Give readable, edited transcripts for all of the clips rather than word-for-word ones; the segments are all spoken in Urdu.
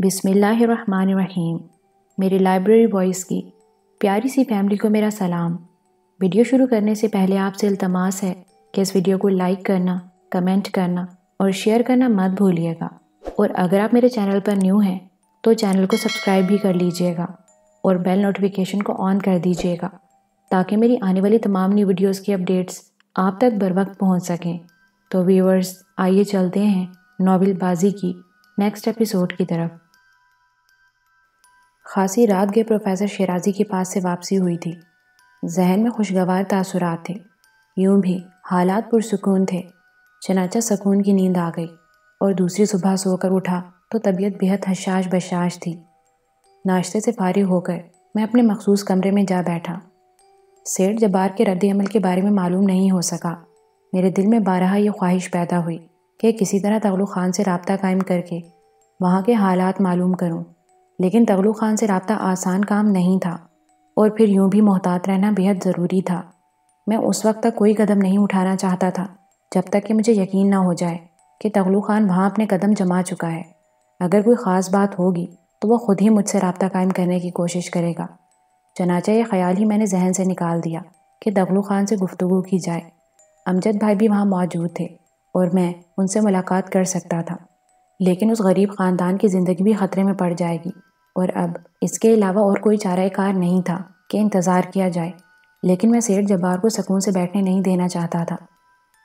بسم اللہ الرحمن الرحیم۔ میری لائبریری وائس کی پیاری سی فیملی کو میرا سلام۔ ویڈیو شروع کرنے سے پہلے آپ سے التماس ہے کہ اس ویڈیو کو لائک کرنا، کمنٹ کرنا اور شیئر کرنا مت بھولیے گا، اور اگر آپ میرے چینل پر نیو ہیں تو چینل کو سبسکرائب بھی کر لیجئے گا اور بیل نوٹیفیکیشن کو آن کر دیجئے گا تاکہ میری آنے والی تمام نیو ویڈیوز کی اپڈیٹس آپ تک بروقت پہنچ سکیں۔ تو ویورز، آئیے چلتے ہیں ناول بازی کی نیکسٹ ایپیسوڈ کی طرف۔ خاصی رات گئے پروفیسر شیرازی کے پاس سے واپسی ہوئی تھی۔ ذہن میں خوشگوار تاثرات تھے، یوں بھی حالات پرسکون تھے۔ چنانچہ سکون کی نیند آ گئی اور دوسری صبح سو کر اٹھا تو طبیعت بہت حشاش بشاش تھی۔ ناشتے سے فارغ ہو کر میں اپنے مخصوص کمرے میں جا بیٹھا۔ سیٹھ جبار کے رد عمل کے بارے میں معلوم نہیں ہو سکا۔ میرے دل میں بارہا یہ خواہش پیدا ہوئی کہ کسی طرح تغلو خان سے رابطہ قائم کر کے وہاں کے حالات معلوم کروں، لیکن تغلو خان سے رابطہ آسان کام نہیں تھا، اور پھر یوں بھی محتاط رہنا بہت ضروری تھا۔ میں اس وقت تک کوئی قدم نہیں اٹھانا چاہتا تھا جب تک کہ مجھے یقین نہ ہو جائے کہ تغلو خان وہاں اپنے قدم جما چکا ہے۔ اگر کوئی خاص بات ہوگی تو وہ خود ہی مجھ سے رابطہ قائم کرنے کی کوشش کرے گا۔ چنانچہ یہ خیال ہی میں نے ذہن سے نکال دیا کہ تغلو خان سے گفتگو کی جائے۔ امجد بھائی بھی وہاں موجود تھے اور میں ان سے ملاقات کر سکتا تھا، لیکن اس غریب خاندان کی زندگی بھی خطرے میں پڑ جائے گی، اور اب اس کے علاوہ اور کوئی چارہ کار نہیں تھا کہ انتظار کیا جائے۔ لیکن میں سیٹھ جبار کو سکون سے بیٹھنے نہیں دینا چاہتا تھا۔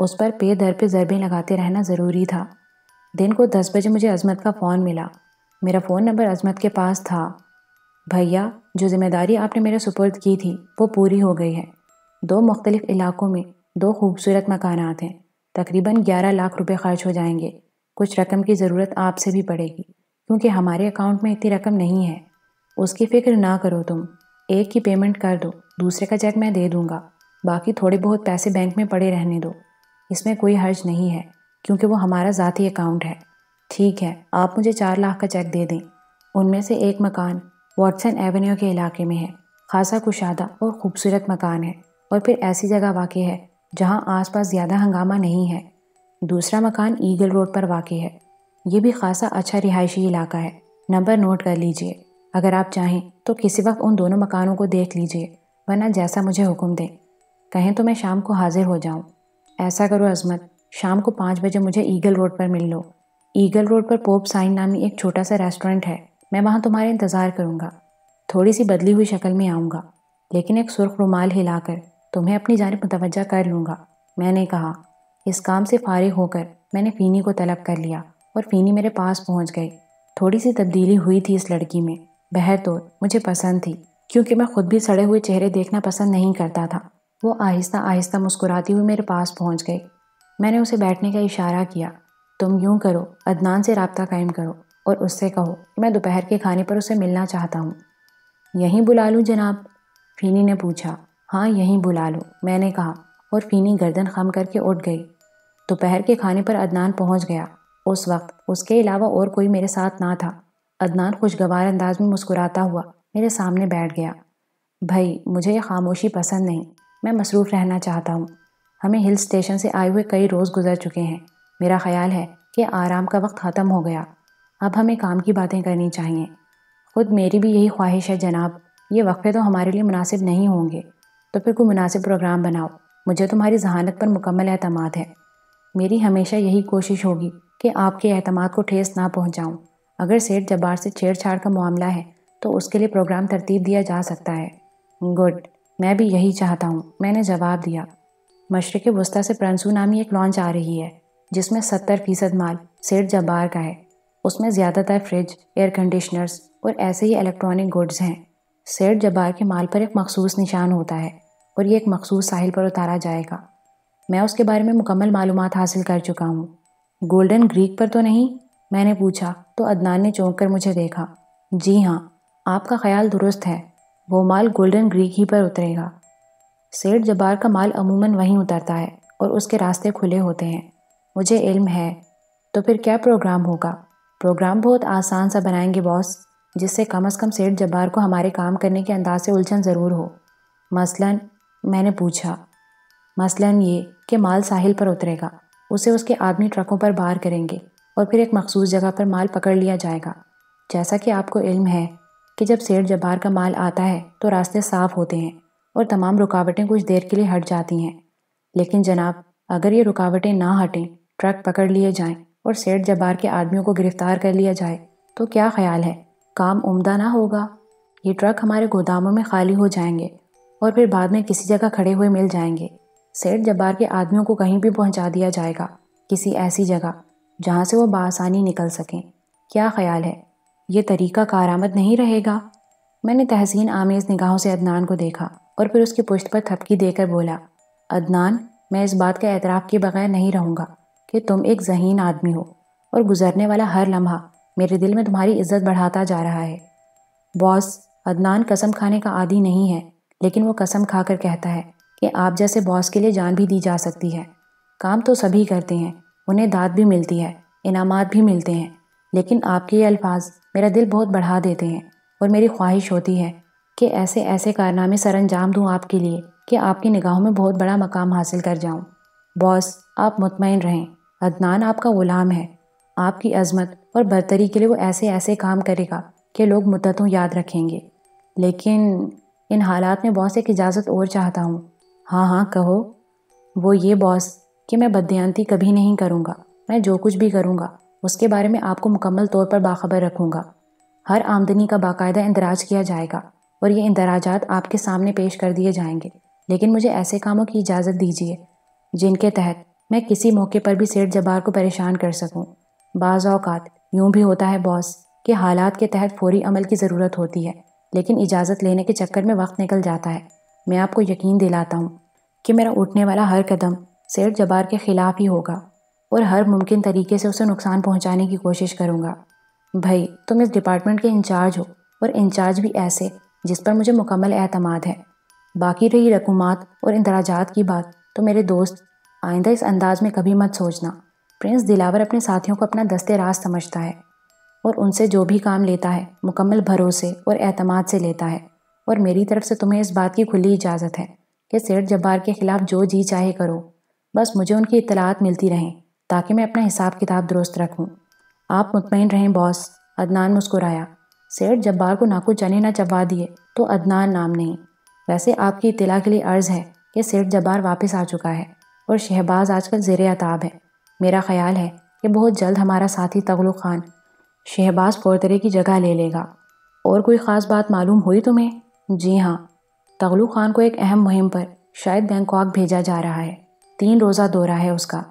اس پر پے در پہ ضربیں لگاتے رہنا ضروری تھا۔ دن کو 10 بجے مجھے عظمت کا فون ملا۔ میرا فون نمبر عظمت کے پاس تھا۔ بھیا، جو ذمہ داری آپ نے میرے سپرد کی تھی وہ پوری ہو گئی ہے۔ 2 مختلف علاقوں میں 2 خوبصورت مکانات ہیں۔ تقریباً 11 لاکھ روپے خرچ ہو جائیں گے۔ کچھ رقم کی ضرورت آپ سے بھی پڑے گی کیونکہ ہمارے اکاؤنٹ میں اتنی رقم نہیں ہے۔ اس کی فکر نہ کرو تم، ایک کی پیمنٹ کر دو، دوسرے کا چیک میں دے دوں گا، باقی تھوڑے بہت پیسے بینک میں پڑے رہنے دو۔ اس میں کوئی حرج نہیں ہے کیونکہ وہ ہمارا ذاتی اکاؤنٹ ہے۔ ٹھیک ہے، آپ مجھے 4 لاکھ کا چیک دے دیں۔ ان میں سے ایک مکان واٹسن ایونیو کے علاقے میں ہے، خاصا کشادہ اور خوبصورت مکان ہے، اور پھر ایسی جگہ واقع ہے جہاں آس پاس زیادہ ہنگامہ نہیں ہے۔ دوسرا مکان ایگل روڈ پر واقع ہے۔ یہ بھی خاصا اچھا رہائشی علاقہ ہے۔ نمبر نوٹ کر لیجئے۔ اگر آپ چاہیں تو کسی وقت ان دونوں مکانوں کو دیکھ لیجئے، ورنہ جیسا مجھے حکم دیں۔ کہیں تو میں شام کو حاضر ہو جاؤں۔ ایسا کرو عظمت، شام کو 5 بجے مجھے ایگل روڈ پر مل لو۔ ایگل روڈ پر پوپ سائن نامی ایک چھوٹا سا ریسٹورنٹ ہے، میں وہاں تمہارے انتظار کروں گا۔ تھوڑی سی بدلی ہوئی شکل میں آؤں گا، لیکن ایک سرخ رومال ہلا کر تمہیں اپنی جانب متوجہ کر لوں گا۔ میں نے کہا۔ اس کام سے فارغ ہو کر میں نے فینی کو طلب کر لیا اور فینی میرے پاس پہنچ گئی۔ تھوڑی سی تبدیلی ہوئی تھی اس لڑکی میں، بہرطور مجھے پسند تھی کیونکہ میں خود بھی سڑے ہوئے چہرے دیکھنا پسند نہیں کرتا تھا۔ وہ آہستہ آہستہ مسکراتی ہوئی میرے پاس پہنچ گئی۔ میں نے اسے بیٹھنے کا اشارہ کیا۔ تم یوں کرو، عدنان سے رابطہ قائم کرو اور اس سے کہو کہ میں دوپہر کے کھانے پر اسے ملنا چاہتا ہوں۔ یہیں بلا لوں جناب؟ فینی نے پوچھا۔ ہاں، یہیں بلا لو، میں نے کہا، اور فینی گردن خم کر کے اٹھ گئی۔ دوپہر کے کھانے پر عدنان پہنچ گیا۔ اس وقت اس کے علاوہ اور کوئی میرے ساتھ نہ تھا۔ عدنان خوشگوار انداز میں مسکراتا ہوا میرے سامنے بیٹھ گیا۔ بھائی، مجھے یہ خاموشی پسند نہیں، میں مصروف رہنا چاہتا ہوں۔ ہمیں ہل اسٹیشن سے آئے ہوئے کئی روز گزر چکے ہیں۔ میرا خیال ہے کہ آرام کا وقت ختم ہو گیا، اب ہمیں کام کی باتیں کرنی چاہیے۔ خود میری بھی یہی خواہش ہے جناب۔ یہ وقفے تو ہمارے لیے مناسب نہیں ہوں گے، تو پھر کوئی مناسب پروگرام بناؤ۔ مجھے تمہاری ذہانت پر مکمل اعتماد ہے۔ میری ہمیشہ یہی کوشش ہوگی کہ آپ کے اعتماد کو ٹھیس نہ پہنچاؤں۔ اگر سیٹھ جبار سے چھیڑ چھاڑ کا معاملہ ہے تو اس کے لیے پروگرام ترتیب دیا جا سکتا ہے۔ گڈ، میں بھی یہی چاہتا ہوں، میں نے جواب دیا۔ مشرق وسطیٰ سے پرنسو نامی ایک لانچ آ رہی ہے جس میں 70% مال سیٹھ جبار کا ہے۔ اس میں زیادہ تر فریج، ایئر کنڈیشنرز اور ایسے ہی الیکٹرانک گڈز ہیں۔ سیٹھ جبار کے مال پر ایک مخصوص نشان ہوتا ہے اور یہ ایک مخصوص ساحل پر اتارا جائے گا۔ میں اس کے بارے میں مکمل معلومات حاصل کر چکا ہوں۔ گولڈن گریک پر تو نہیں؟ میں نے پوچھا تو عدنان نے چونک کر مجھے دیکھا۔ جی ہاں، آپ کا خیال درست ہے، وہ مال گولڈن گریک ہی پر اترے گا۔ سیٹھ جبار کا مال عموماً وہیں اترتا ہے اور اس کے راستے کھلے ہوتے ہیں۔ مجھے علم ہے۔ تو پھر کیا پروگرام ہوگا؟ پروگرام بہت آسان سا بنائیں گے باس، جس سے کم از کم سیٹھ جبار کو ہمارے کام کرنے کے انداز سے الجھن ضرور ہو۔ مثلاً؟ میں نے پوچھا۔ مثلاً یہ کہ مال ساحل پر اترے گا، اسے اس کے آدمی ٹرکوں پر بار کریں گے اور پھر ایک مخصوص جگہ پر مال پکڑ لیا جائے گا۔ جیسا کہ آپ کو علم ہے کہ جب سیٹھ جبار کا مال آتا ہے تو راستے صاف ہوتے ہیں اور تمام رکاوٹیں کچھ دیر کے لیے ہٹ جاتی ہیں، لیکن جناب اگر یہ رکاوٹیں نہ ہٹیں، ٹرک پکڑ لیے جائیں اور سیٹھ جبار کے آدمیوں کو گرفتار کر لیا جائے تو کیا خیال ہے، کام عمدہ نہ ہوگا؟ یہ ٹرک ہمارے گوداموں میں خالی ہو جائیں گے اور پھر بعد میں کسی جگہ کھڑے ہوئے مل جائیں گے۔ سیٹھ جبار کے آدمیوں کو کہیں بھی پہنچا دیا جائے گا، کسی ایسی جگہ جہاں سے وہ بآسانی نکل سکیں۔ کیا خیال ہے، یہ طریقہ کارآمد نہیں رہے گا؟ میں نے تحسین آمیز نگاہوں سے عدنان کو دیکھا اور پھر اس کی پشت پر تھپکی دے کر بولا، عدنان، میں اس بات کا اعتراف کیے بغیر نہیں رہوں گا کہ تم ایک ذہین آدمی ہو اور گزرنے والا ہر لمحہ میرے دل میں تمہاری عزت بڑھاتا جا رہا ہے۔ باس، عدنان قسم کھانے کا عادی نہیں ہے، لیکن وہ قسم کھا کر کہتا ہے کہ آپ جیسے باس کے لیے جان بھی دی جا سکتی ہے۔ کام تو سبھی کرتے ہیں، انہیں داد بھی ملتی ہے، انعامات بھی ملتے ہیں، لیکن آپ کے یہ الفاظ میرا دل بہت بڑھا دیتے ہیں اور میری خواہش ہوتی ہے کہ ایسے ایسے کارنامے سر انجام دوں آپ کے لیے کہ آپ کی نگاہوں میں بہت بڑا مقام حاصل کر جاؤں۔ باس، آپ مطمئن رہیں، عدنان آپ کا غلام ہے۔ آپ کی عظمت اور برتری کے لیے وہ ایسے ایسے کام کرے گا کہ لوگ مدتوں یاد رکھیں گے۔ لیکن ان حالات میں باس ایک اجازت اور چاہتا ہوں۔ ہاں ہاں کہو۔ وہ یہ باس کہ میں بددیانتی کبھی نہیں کروں گا، میں جو کچھ بھی کروں گا اس کے بارے میں آپ کو مکمل طور پر باخبر رکھوں گا۔ ہر آمدنی کا باقاعدہ اندراج کیا جائے گا اور یہ اندراجات آپ کے سامنے پیش کر دیے جائیں گے، لیکن مجھے ایسے کاموں کی اجازت دیجیے جن کے تحت میں کسی موقع پر بھی سیٹھ جبار کو پریشان کر سکوں۔ بعض اوقات یوں بھی ہوتا ہے باس کہ حالات کے تحت فوری عمل کی ضرورت ہوتی ہے، لیکن اجازت لینے کے چکر میں وقت نکل جاتا ہے۔ میں آپ کو یقین دلاتا ہوں کہ میرا اٹھنے والا ہر قدم سیٹھ جبار کے خلاف ہی ہوگا اور ہر ممکن طریقے سے اسے نقصان پہنچانے کی کوشش کروں گا۔ بھائی، تم اس ڈپارٹمنٹ کے انچارج ہو اور انچارج بھی ایسے جس پر مجھے مکمل اعتماد ہے۔ باقی رہی رقومات اور اندراجات کی بات تو میرے دوست آئندہ اس انداز میں کبھی مت سوچنا۔ پرنس دلاور اپنے ساتھیوں کو اپنا دستے راست سمجھتا ہے اور ان سے جو بھی کام لیتا ہے مکمل بھروسے اور اعتماد سے لیتا ہے، اور میری طرف سے تمہیں اس بات کی کھلی اجازت ہے کہ سیٹھ جبار کے خلاف جو جی چاہے کرو، بس مجھے ان کی اطلاعات ملتی رہیں تاکہ میں اپنا حساب کتاب درست رکھوں۔ آپ مطمئن رہیں باس، عدنان مسکرایا۔ سیٹھ جبار کو نہ کچھ چنے نہ چبا دیے تو عدنان نام نہیں۔ ویسے آپ کی اطلاع کے لیے عرض ہے کہ سیٹھ جبار واپس آ چکا ہے اور شہباز آج کل زیر عتاب ہے۔ میرا خیال ہے کہ بہت جلد ہمارا ساتھی تغلق خان شہباز پورترے کی جگہ لے لے گا۔ اور کوئی خاص بات معلوم ہوئی تمہیں؟ جی ہاں، تغلق خان کو ایک اہم مہم پر شاید بینکاک بھیجا جا رہا ہے۔ 3 روزہ دورہ ہے اس کا،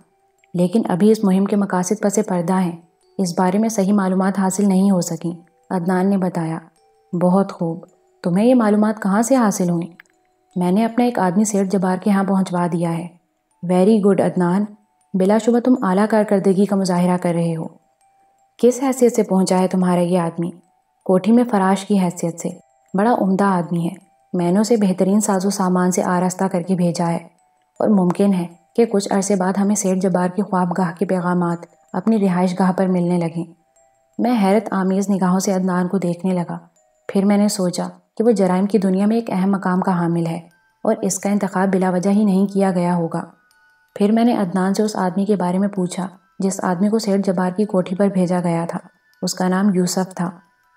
لیکن ابھی اس مہم کے مقاصد پس پردہ ہیں، اس بارے میں صحیح معلومات حاصل نہیں ہو سکیں، عدنان نے بتایا۔ بہت خوب، تمہیں یہ معلومات کہاں سے حاصل ہوئیں؟ میں نے اپنا ایک آدمی سیٹھ جبار کے ہاں پہنچوا دیا ہے۔ ویری گڈ عدنان، بلا شبہ تم اعلیٰ کارکردگی کا مظاہرہ کر رہے ہو۔ کس حیثیت سے پہنچا ہے تمہارا یہ آدمی؟ کوٹھی میں فراش کی حیثیت سے۔ بڑا عمدہ آدمی ہے، میں نے اسے بہترین ساز و سامان سے آراستہ کر کے بھیجا ہے، اور ممکن ہے کہ کچھ عرصے بعد ہمیں سیٹھ جبار کی خوابگاہ کے پیغامات اپنی رہائش گاہ پر ملنے لگیں۔ میں حیرت آمیز نگاہوں سے عدنان کو دیکھنے لگا۔ پھر میں نے سوچا کہ وہ جرائم کی دنیا میں ایک اہم مقام کا حامل ہے اور اس کا انتخاب بلا وجہ ہی نہیں کیا گیا ہوگا۔ پھر میں نے عدنان سے اس آدمی کے بارے میں پوچھا جس آدمی کو سیٹھ جبار کی کوٹھی پر بھیجا گیا تھا۔ اس کا نام یوسف تھا،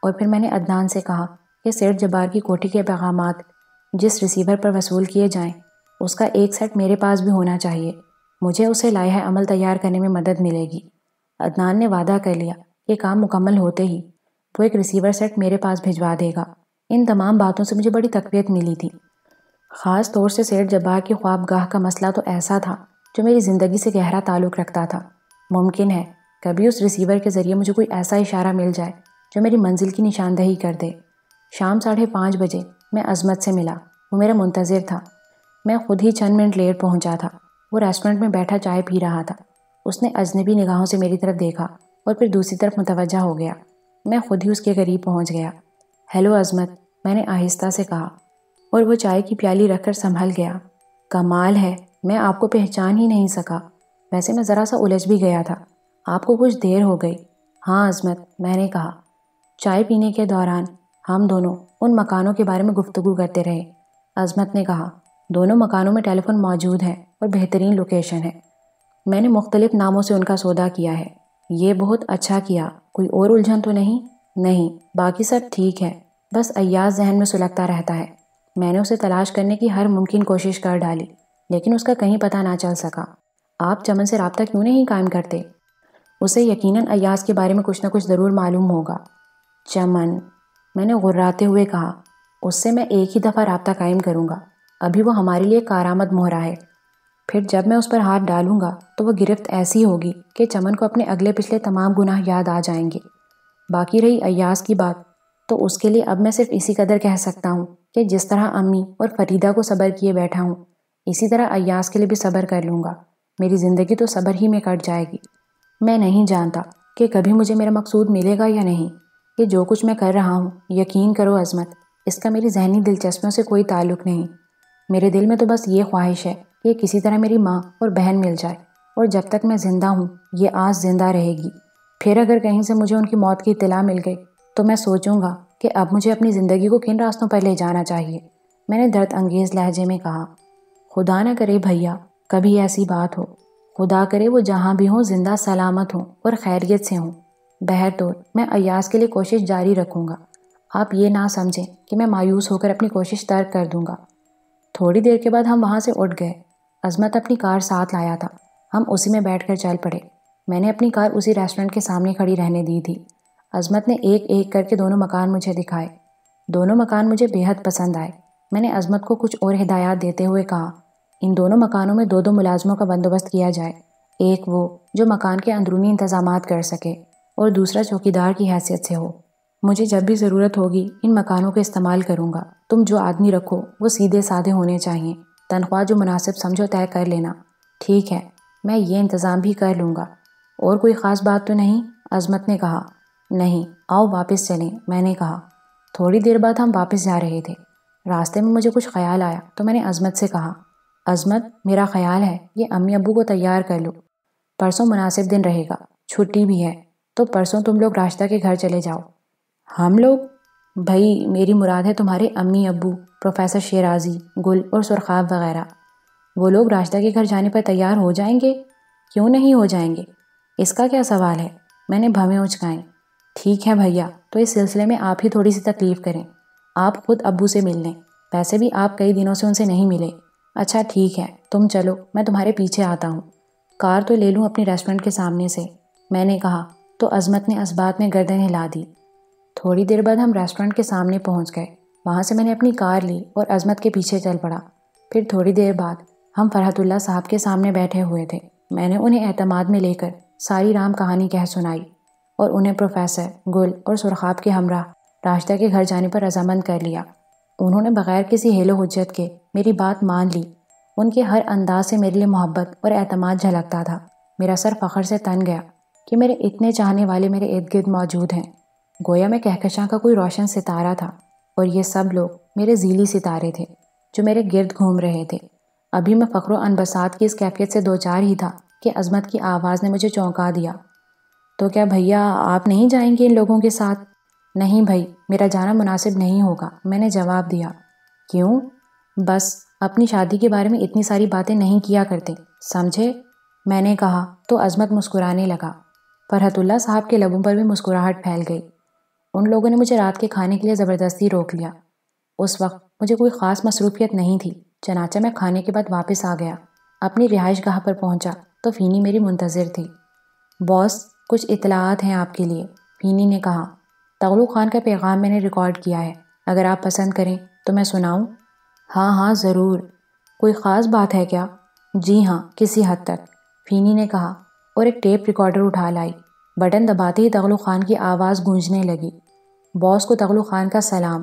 اور پھر میں نے عدنان سے کہا کہ سیٹھ جبار کی کوٹھی کے پیغامات جس ریسیور پر وصول کیے جائیں اس کا ایک سیٹ میرے پاس بھی ہونا چاہیے، مجھے اسے لائحہ عمل تیار کرنے میں مدد ملے گی۔ عدنان نے وعدہ کر لیا کہ کام مکمل ہوتے ہی وہ ایک ریسیور سیٹ میرے پاس بھجوا دے گا۔ ان تمام باتوں سے مجھے بڑی تقویت ملی تھی۔ خاص طور سے سیٹھ جبار کی خوابگاہ کا مسئلہ تو ایسا تھا جو میری زندگی سے گہرا تعلق رکھتا تھا۔ ممکن ہے کبھی اس ریسیور کے ذریعے مجھے کوئی ایسا اشارہ مل جائے جو میری منزل کی نشاندہی کر دے۔ شام 5:30 بجے میں عظمت سے ملا، وہ میرا منتظر تھا۔ میں خود ہی چند منٹ لیٹ پہنچا تھا۔ وہ ریسٹورنٹ میں بیٹھا چائے پی رہا تھا۔ اس نے اجنبی نگاہوں سے میری طرف دیکھا اور پھر دوسری طرف متوجہ ہو گیا۔ میں خود ہی اس کے قریب پہنچ گیا۔ ہیلو عظمت، میں نے آہستہ سے کہا، اور وہ چائے کی پیالی رکھ کر سنبھل گیا۔ کمال ہے، میں آپ کو پہچان ہی نہیں سکا۔ ویسے میں ذرا سا الجھ بھی گیا تھا۔ آپ کو کچھ دیر ہو گئی۔ ہاں عظمت، میں نے کہا۔ چائے پینے کے دوران ہم دونوں ان مکانوں کے بارے میں گفتگو کرتے رہے۔ عظمت نے کہا، دونوں مکانوں میں ٹیلی فون موجود ہے اور بہترین لوکیشن ہے۔ میں نے مختلف ناموں سے ان کا سودا کیا ہے۔ یہ بہت اچھا کیا، کوئی اور الجھن تو نہیں؟ نہیں، باقی سب ٹھیک ہے، بس ایاز ذہن میں سلگتا رہتا ہے۔ میں نے اسے تلاش کرنے کی ہر ممکن کوشش کر ڈالی، لیکن اس کا کہیں پتہ نہ چل سکا۔ آپ چمن سے رابطہ کیوں نہیں قائم کرتے؟ اسے یقیناً ایاز کے بارے میں کچھ نہ کچھ ضرور معلوم ہوگا۔ چمن، میں نے غراتے ہوئے کہا، اس سے میں ایک ہی دفعہ رابطہ قائم کروں گا، ابھی وہ ہمارے لیے کارآمد مہرہ ہے۔ پھر جب میں اس پر ہاتھ ڈالوں گا تو وہ گرفت ایسی ہوگی کہ چمن کو اپنے اگلے پچھلے تمام گناہ یاد آ جائیں گے۔ باقی رہی ایاز کی بات، تو اس کے لیے اب میں صرف اسی قدر کہہ سکتا ہوں کہ جس طرح امی اور فریدہ کو صبر کیے بیٹھا ہوں، اسی طرح ایاز کے لیے بھی صبر کر لوں گا۔ میری زندگی تو صبر ہی میں کٹ جائے گی۔ میں نہیں جانتا کہ کبھی مجھے میرا مقصود ملے گا یا نہیں۔ کہ جو کچھ میں کر رہا ہوں، یقین کرو عظمت، اس کا میری ذہنی دلچسپیوں سے کوئی تعلق نہیں۔ میرے دل میں تو بس یہ خواہش ہے کہ کسی طرح میری ماں اور بہن مل جائے، اور جب تک میں زندہ ہوں یہ آس زندہ رہے گی۔ پھر اگر کہیں سے مجھے ان کی موت کی اطلاع مل گئی تو میں سوچوں گا کہ اب مجھے اپنی زندگی کو کن راستوں پر لے جانا چاہیے۔ میں نے درد انگیز لہجے میں کہا، خدا نہ کرے بھیا کبھی ایسی بات ہو، خدا کرے وہ جہاں بھی ہوں زندہ سلامت ہوں اور خیریت سے ہوں۔ بہرطور میں ایاز کے لیے کوشش جاری رکھوں گا۔ آپ یہ نہ سمجھیں کہ میں مایوس ہو کر اپنی کوشش ترک کر دوں گا۔ تھوڑی دیر کے بعد ہم وہاں سے اٹھ گئے۔ عظمت اپنی کار ساتھ لایا تھا، ہم اسی میں بیٹھ کر چل پڑے۔ میں نے اپنی کار اسی ریسٹورنٹ کے سامنے کھڑی رہنے دی تھی۔ عظمت نے ایک ایک کر کے دونوں مکان مجھے دکھائے۔ دونوں مکان مجھے بے حد پسند آئے۔ میں نے عظمت کو کچھ اور ہدایات دیتے ہوئے کہا، ان دونوں مکانوں میں 2 ملازموں کا بندوبست کیا جائے، ایک وہ جو مکان کے اندرونی انتظامات کر سکے اور دوسرا چوکیدار کی حیثیت سے ہو۔ مجھے جب بھی ضرورت ہوگی ان مکانوں کا استعمال کروں گا۔ تم جو آدمی رکھو وہ سیدھے سادھے ہونے چاہیے، تنخواہ جو مناسب سمجھو طے کر لینا۔ ٹھیک ہے، میں یہ انتظام بھی کر لوں گا۔ اور کوئی خاص بات تو نہیں؟ عظمت نے کہا۔ نہیں، آؤ واپس چلیں، میں نے کہا۔ تھوڑی دیر بعد ہم واپس جا رہے تھے۔ راستے میں مجھے کچھ خیال آیا تو میں نے عظمت سے کہا، عظمت میرا خیال ہے یہ امی ابو کو تیار کر لو، پرسوں مناسب دن رہے گا، چھٹی بھی ہے، تو پرسوں تم لوگ راشدہ کے گھر چلے جاؤ۔ ہم لوگ؟ بھائی میری مراد ہے تمہارے امی ابو، پروفیسر شیرازی، گل اور سرخاب وغیرہ۔ وہ لوگ راشدہ کے گھر جانے پر تیار ہو جائیں گے؟ کیوں نہیں ہو جائیں گے؟ اس کا کیا سوال ہے؟ میں نے بھویں اچکائیں۔ ٹھیک ہے بھیا، تو اس سلسلے میں آپ ہی تھوڑی سی تکلیف کریں، آپ خود ابو سے مل لیں، ویسے بھی آپ کئی دنوں سے ان سے نہیں ملے۔ اچھا ٹھیک ہے، تم چلو، میں تمہارے پیچھے آتا ہوں۔ کار تو لے لوں اپنی ریسٹورنٹ کے سامنے سے، میں نے کہا، تو عظمت نے اسبات میں گردن ہلا دی۔ تھوڑی دیر بعد ہم ریسٹورنٹ کے سامنے پہنچ گئے۔ وہاں سے میں نے اپنی کار لی اور عظمت کے پیچھے چل پڑا۔ پھر تھوڑی دیر بعد ہم فرحت اللہ صاحب کے سامنے بیٹھے ہوئے تھے۔ میں نے انہیں اعتماد میں لے کر ساری رام کہانی کہہ سنائی اور انہیں پروفیسر، گل اور سرخاب کے ہمراہ راشدہ کے گھر جانے پر رضامند کر لیا۔ انہوں نے بغیر کسی حیل و حجت کے میری بات مان لی۔ ان کے ہر انداز سے میرے لیے محبت اور اعتماد جھلکتا تھا۔ میرا سر فخر سے تن گیا کہ میرے اتنے چاہنے والے میرے ارد گرد موجود ہیں۔ گویا میں کہکشاں کا کوئی روشن ستارہ تھا، اور یہ سب لوگ میرے ذیلی ستارے تھے جو میرے گرد گھوم رہے تھے۔ ابھی میں فخر و انبساط کی اس کیفیت سے دوچار ہی تھا کہ عظمت کی آواز نے مجھے چونکا دیا۔ تو کیا بھیا آپ نہیں جائیں گے ان لوگوں کے ساتھ؟ نہیں بھائی، میرا جانا مناسب نہیں ہوگا، میں نے جواب دیا۔ کیوں؟ بس اپنی شادی کے بارے میں اتنی ساری باتیں نہیں کیا کرتے، سمجھے؟ میں نے کہا تو عظمت مسکرانے لگا۔ فرحت اللہ صاحب کے لبوں پر بھی مسکراہٹ پھیل گئی۔ ان لوگوں نے مجھے رات کے کھانے کے لیے زبردستی روک لیا۔ اس وقت مجھے کوئی خاص مصروفیت نہیں تھی، چنانچہ میں کھانے کے بعد واپس آ گیا۔ اپنی رہائش گاہ پر پہنچا تو فینی میری منتظر تھی۔ باس، کچھ اطلاعات ہیں آپ کے لیے، فینی نے کہا۔ تغلق خان کا پیغام میں نے ریکارڈ کیا ہے، اگر آپ پسند کریں تو میں سناؤں؟ ہاں ہاں ضرور۔ کوئی خاص بات ہے کیا؟ جی ہاں، کسی حد تک، فینی نے کہا اور ایک ٹیپ ریکارڈر اٹھا لائی۔ بٹن دباتے ہی تغلق خان کی آواز گونجنے لگی۔ باس کو تغلق خان کا سلام۔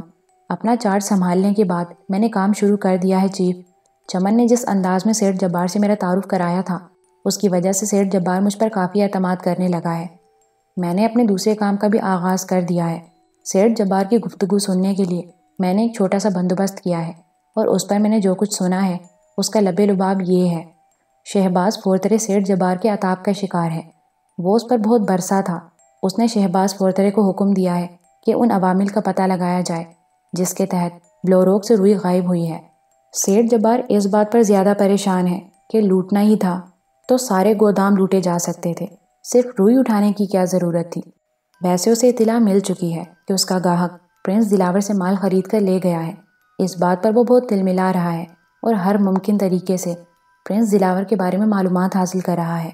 اپنا چارج سنبھالنے کے بعد میں نے کام شروع کر دیا ہے چیف۔ چمن نے جس انداز میں سیٹھ جبار سے میرا تعارف کرایا تھا، اس کی وجہ سے سیٹھ جبار مجھ پر کافی اعتماد کرنے لگا ہے۔ میں نے اپنے دوسرے کام کا بھی آغاز کر دیا ہے۔ سیٹھ جبار کی گفتگو سننے کے لیے میں نے ایک چھوٹا سا بندوبست کیا ہے، اور اس پر میں نے جو کچھ سنا ہے اس کا لب لباب یہ ہے۔ شہباز فورترے سیٹھ جبار کے عطاب کا شکار ہے۔ وہ اس پر بہت برسا تھا۔ اس نے شہباز فورترے کو حکم دیا ہے کہ ان عوامل کا پتہ لگایا جائے جس کے تحت بلوروگ سے روئی غائب ہوئی ہے۔ سیٹھ جبار اس بات پر زیادہ پریشان ہے کہ لوٹنا ہی تھا تو سارے گودام لوٹے جا سکتے تھے، صرف روئی اٹھانے کی کیا ضرورت تھی۔ ویسے اسے اطلاع مل چکی ہے کہ اس کا گاہک پرنس دلاور سے مال خرید کر لے گیا ہے۔ اس بات پر وہ بہت تل ملا رہا ہے اور ہر ممکن طریقے سے پرنس دلاور کے بارے میں معلومات حاصل کر رہا ہے۔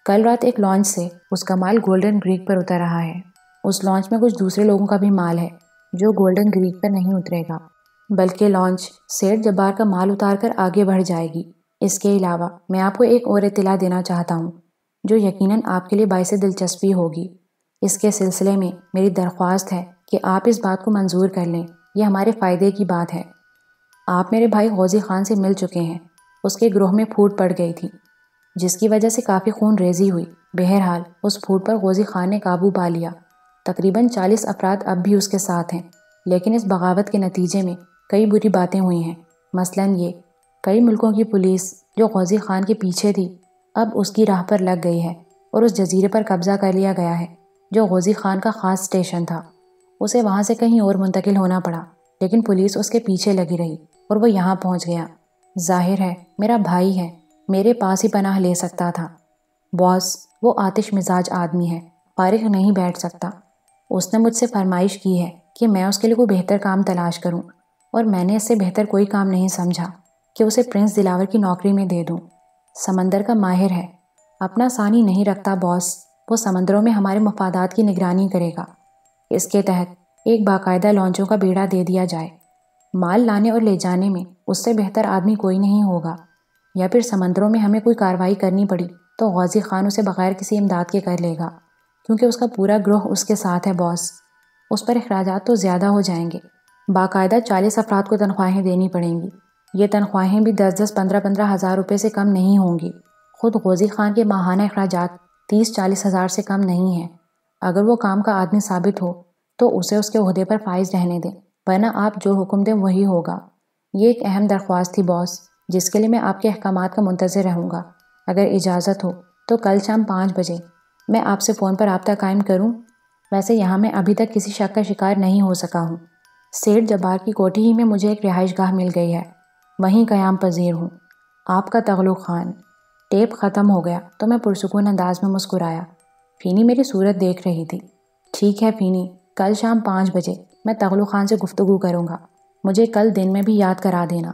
کل رات ایک لانچ سے اس کا مال گولڈن گریک پر اتر رہا ہے۔ اس لانچ میں کچھ دوسرے لوگوں کا بھی مال ہے جو گولڈن گریک پر نہیں اترے گا، بلکہ لانچ سیٹھ جبار کا مال اتار کر آگے بڑھ جائے گی۔ اس کے علاوہ میں آپ کو ایک اور اطلاع دینا چاہتا ہوں جو یقیناً آپ کے لیے باعث دلچسپی ہوگی۔ اس کے سلسلے میں میری درخواست ہے کہ آپ اس بات کو منظور کر لیں، یہ ہمارے فائدے کی بات ہے۔ آپ میرے بھائی غازی خان سے مل چکے ہیں۔ اس کے گروہ میں پھوٹ پڑ گئی تھی جس کی وجہ سے کافی خون ریزی ہوئی۔ بہرحال اس پھوٹ پر غازی خان نے قابو پا لیا۔ تقریباً 40 افراد اب بھی اس کے ساتھ ہیں، لیکن اس بغاوت کے نتیجے میں کئی بری باتیں ہوئی ہیں۔ مثلاً یہ کئی ملکوں کی پولیس جو غازی خان کے پیچھے تھی اب اس کی راہ پر لگ گئی ہے اور اس جزیرے پر قبضہ کر لیا گیا ہے جو غازی خان کا خاص اسٹیشن تھا۔ اسے وہاں سے کہیں اور منتقل ہونا پڑا، لیکن پولیس اس کے پیچھے لگی رہی اور وہ یہاں پہنچ گیا۔ ظاہر ہے میرا بھائی ہے، میرے پاس ہی پناہ لے سکتا تھا۔ باس وہ آتش مزاج آدمی ہے، فارغ نہیں بیٹھ سکتا۔ اس نے مجھ سے فرمائش کی ہے کہ میں اس کے لیے کوئی بہتر کام تلاش کروں، اور میں نے اس سے بہتر کوئی کام نہیں سمجھا کہ اسے پرنس دلاور کی نوکری میں دے دوں۔ سمندر کا ماہر ہے، اپنا ثانی نہیں رکھتا باس۔ وہ سمندروں میں ہمارے مفادات کی نگرانی کرے گا۔ اس کے تحت ایک باقاعدہ لانچوں کا بیڑا دے دیا جائے۔ مال لانے اور لے جانے میں اس سے بہتر آدمی کوئی نہیں ہوگا، یا پھر سمندروں میں ہمیں کوئی کارروائی کرنی پڑی تو غازی خان اسے بغیر کسی امداد کے کر لے گا، کیونکہ اس کا پورا گروہ اس کے ساتھ ہے باس۔ اس پر اخراجات تو زیادہ ہو جائیں گے۔ باقاعدہ 40 افراد کو تنخواہیں دینی پڑیں گی۔ یہ تنخواہیں بھی 10-10 15-15 ہزار روپے سے کم نہیں ہوں گی۔ خود غازی خان کے ماہانہ اخراجات 30-40 ہزار سے کم نہیں ہیں۔ اگر وہ کام کا آدمی ثابت ہو تو اسے اس کے عہدے پر فائز رہنے دیں، ورنہ آپ جو حکم دیں وہی ہوگا۔ یہ ایک اہم درخواست تھی باس، جس کے لیے میں آپ کے احکامات کا منتظر رہوں گا۔ اگر اجازت ہو تو کل شام 5 بجے میں آپ سے فون پر رابطہ قائم کروں۔ ویسے یہاں میں ابھی تک کسی شک کا شکار نہیں ہو سکا ہوں۔ سیٹھ جبار کی کوٹھی ہی میں مجھے ایک رہائش گاہ مل گئی ہے، وہیں قیام پذیر ہوں۔ آپ کا تغلق خان۔ ٹیپ ختم ہو گیا تو میں پرسکون انداز میں مسکرایا۔ فینی میری صورت دیکھ رہی تھی۔ ٹھیک ہے فینی، کل شام 5 بجے میں تغلق خان سے گفتگو کروں گا۔ مجھے کل دن میں بھی یاد کرا دینا،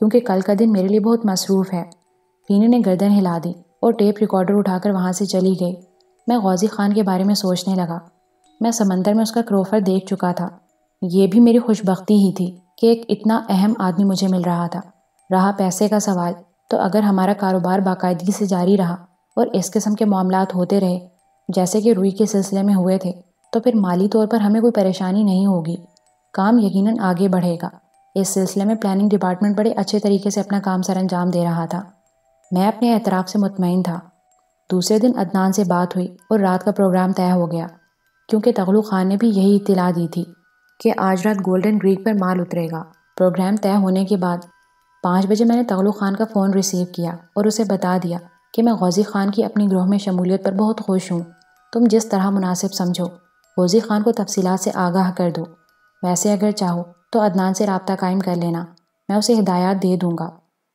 کیونکہ کل کا دن میرے لیے بہت مصروف ہے۔ فینی نے گردن ہلا دی اور ٹیپ ریکارڈر اٹھا کر وہاں سے چلی گئی۔ میں غازی خان کے بارے میں سوچنے لگا۔ میں سمندر میں اس کا کروفر دیکھ چکا تھا۔ یہ بھی میری خوش بختی ہی تھی کہ ایک اتنا اہم آدمی مجھے مل رہا تھا۔ رہا پیسے کا سوال، تو اگر ہمارا کاروبار باقاعدگی سے جاری رہا اور اس قسم کے معاملات ہوتے رہے جیسے کہ روئی کے سلسلے میں ہوئے تھے، تو پھر مالی طور پر ہمیں کوئی پریشانی نہیں ہوگی۔ کام یقیناً آگے بڑھے گا۔ اس سلسلے میں پلاننگ ڈپارٹمنٹ بڑے اچھے طریقے سے اپنا کام سر انجام دے رہا تھا۔ میں اپنے اعتراف سے مطمئن تھا۔ دوسرے دن عدنان سے بات ہوئی اور رات کا پروگرام طے ہو گیا، کیونکہ تغلق خان نے بھی یہی اطلاع دی تھی کہ آج رات گولڈن گریک پر مال اترے گا۔ پروگرام طے ہونے کے بعد 5 بجے میں نے تغلق خان کا فون ریسیو کیا اور اسے بتا دیا کہ میں غازی خان کی اپنی گروہ میں شمولیت پر بہت خوش ہوں۔ تم جس طرح مناسب سمجھو غازی خان کو تفصیلات سے آگاہ کر دو۔ ویسے اگر چاہو تو عدنان سے رابطہ قائم کر لینا، میں اسے ہدایات دے دوں گا۔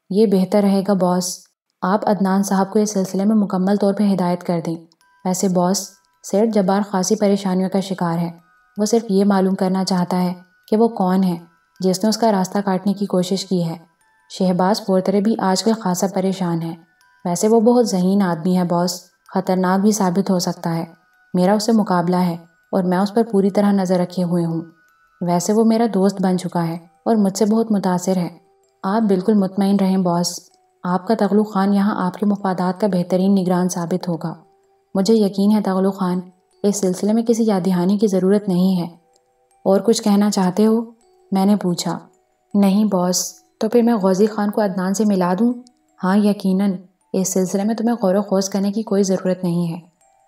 یہ بہتر رہے گا باس، آپ عدنان صاحب کو اس سلسلے میں مکمل طور پہ ہدایت کر دیں۔ ویسے باس، سیٹھ جبار خاصی پریشانیوں کا شکار ہے۔ وہ صرف یہ معلوم کرنا چاہتا ہے کہ وہ کون ہے جس نے اس کا راستہ کاٹنے کی کوشش کی ہے۔ شہباز پورترے بھی آج کل خاصا پریشان ہے۔ ویسے وہ بہت ذہین آدمی ہے باس، خطرناک بھی ثابت ہو سکتا ہے۔ میرا اس سے مقابلہ ہے اور میں اس پر پوری طرح نظر رکھے ہوئے ہوں۔ ویسے وہ میرا دوست بن چکا ہے اور مجھ سے بہت متاثر ہے۔ آپ بالکل مطمئن رہیں باس، آپ کا تغلق خان یہاں آپ کے مفادات کا بہترین نگران ثابت ہوگا۔ مجھے یقین ہے تغلق خان، اس سلسلے میں کسی یاد دہانی کی ضرورت نہیں ہے۔ اور کچھ کہنا چاہتے ہو؟ میں نے پوچھا۔ نہیں باس، تو پھر میں غازی خان کو عدنان سے ملا دوں؟ ہاں یقیناً، اس سلسلے میں تمہیں غور و خوض کرنے کی کوئی ضرورت نہیں ہے۔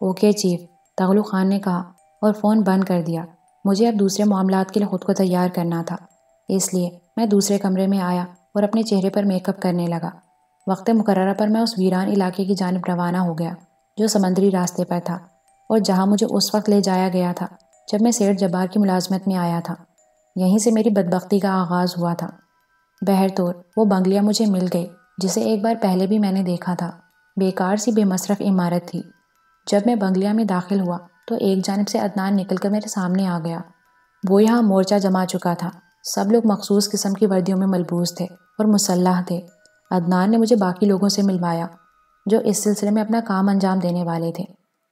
اوکے چیف، تغلق خان نے کہا اور فون بند کر دیا۔ مجھے اب دوسرے معاملات کے لیے خود کو تیار کرنا تھا، اس لیے میں دوسرے کمرے میں آیا اور اپنے چہرے پر میک اپ کرنے لگا۔ وقت مقررہ پر میں اس ویران علاقے کی جانب روانہ ہو گیا جو سمندری راستے پر تھا اور جہاں مجھے اس وقت لے جایا گیا تھا جب میں سیٹھ جبار کی ملازمت میں آیا تھا۔ یہیں سے میری بدبختی کا آغاز ہوا تھا۔ بہرطور وہ بنگلیا مجھے مل گئی جسے ایک بار پہلے بھی میں نے دیکھا تھا۔ بیکار سی بے مصرف عمارت تھی جب میں بنگلہ میں داخل ہوا تو ایک جانب سے عدنان نکل کر میرے سامنے آ گیا۔ وہ یہاں مورچہ جما چکا تھا۔ سب لوگ مخصوص قسم کی وردیوں میں ملبوس تھے اور مسلح تھے۔ عدنان نے مجھے باقی لوگوں سے ملوایا جو اس سلسلے میں اپنا کام انجام دینے والے تھے۔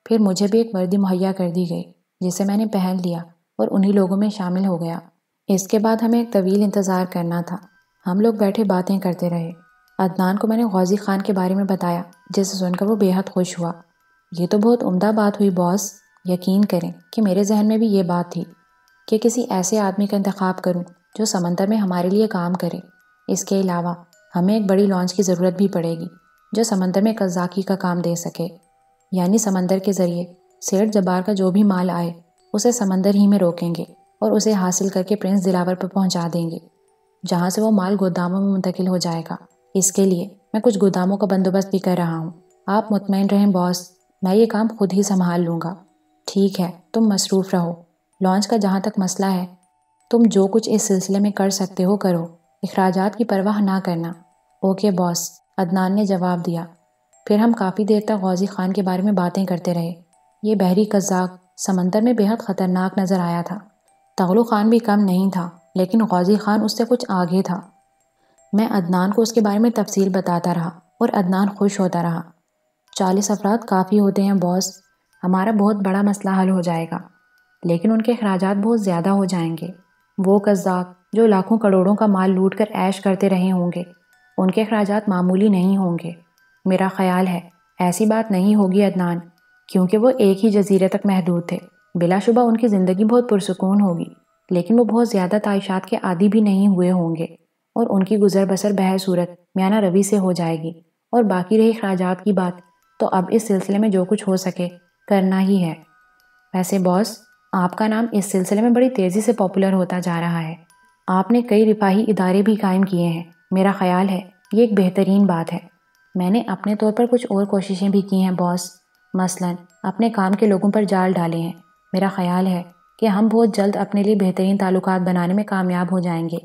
پھر مجھے بھی ایک وردی مہیا کر دی گئی جسے میں نے پہن لیا اور انہی لوگوں میں شامل ہو گیا۔ اس کے بعد ہمیں ایک طویل انتظار کرنا تھا۔ ہم لوگ بیٹھے باتیں کرتے رہے۔ عدنان کو میں نے غازی خان کے بارے میں بتایا جسے سن کر وہ بے حد خوش ہوا۔ یہ تو بہت عمدہ بات ہوئی باس۔ یقین کریں کہ میرے ذہن میں بھی یہ بات تھی کہ کسی ایسے آدمی کا انتخاب کروں جو سمندر میں ہمارے لیے کام کرے۔ اس کے علاوہ ہمیں ایک بڑی لانچ کی ضرورت بھی پڑے گی جو سمندر میں قزاقی کا کام دے سکے، یعنی سمندر کے ذریعے سیٹھ جبار کا جو بھی مال آئے اسے سمندر ہی میں روکیں گے اور اسے حاصل کر کے پرنس دلاور پر پہنچا دیں گے، جہاں سے وہ مال گوداموں میں منتقل ہو جائے گا۔ اس کے لیے میں کچھ گوداموں کا بندوبست بھی کر رہا ہوں۔ آپ مطمئن رہیں باس، میں یہ کام خود ہی سنبھال لوں گا۔ ٹھیک ہے، تم مصروف رہو۔ لانچ کا جہاں تک مسئلہ ہے، تم جو کچھ اس سلسلے میں کر سکتے ہو کرو، اخراجات کی پرواہ نہ کرنا۔ اوکے باس، عدنان نے جواب دیا۔ پھر ہم کافی دیر تک غازی خان کے بارے میں باتیں کرتے رہے۔ یہ بحری قزاق سمندر میں بے حد خطرناک نظر آیا تھا۔ تغلو خان بھی کم نہیں تھا، لیکن غازی خان اس سے کچھ آگے تھا۔ میں عدنان کو اس کے بارے میں تفصیل بتاتا رہا اور عدنان خوش ہوتا رہا۔ 40 افراد کافی ہوتے ہیں باس، ہمارا بہت بڑا مسئلہ حل ہو جائے گا، لیکن ان کے اخراجات بہت زیادہ ہو جائیں گے۔ وہ قزاق جو لاکھوں کروڑوں کا مال لوٹ کر عیش کرتے رہے ہوں گے، ان کے اخراجات معمولی نہیں ہوں گے۔ میرا خیال ہے ایسی بات نہیں ہوگی عدنان، کیونکہ وہ ایک ہی جزیرے تک محدود تھے۔ بلا شبہ ان کی زندگی بہت پرسکون ہوگی، لیکن وہ بہت زیادہ تعیشات کے عادی بھی نہیں ہوئے ہوں گے، اور ان کی گزر بسر بہر صورت میانہ روی سے ہو جائے گی۔ اور باقی رہی اخراجات کی بات، تو اب اس سلسلے میں جو کچھ ہو سکے کرنا ہی ہے۔ ویسے باس، آپ کا نام اس سلسلے میں بڑی تیزی سے پاپولر ہوتا جا رہا ہے۔ آپ نے کئی رفاہی ادارے بھی قائم کیے ہیں۔ میرا خیال ہے یہ ایک بہترین بات ہے۔ میں نے اپنے طور پر کچھ اور کوششیں بھی کی ہیں باس، مثلاً اپنے کام کے لوگوں پر جال ڈالے ہیں۔ میرا خیال ہے کہ ہم بہت جلد اپنے لیے بہترین تعلقات بنانے میں کامیاب ہو جائیں گے۔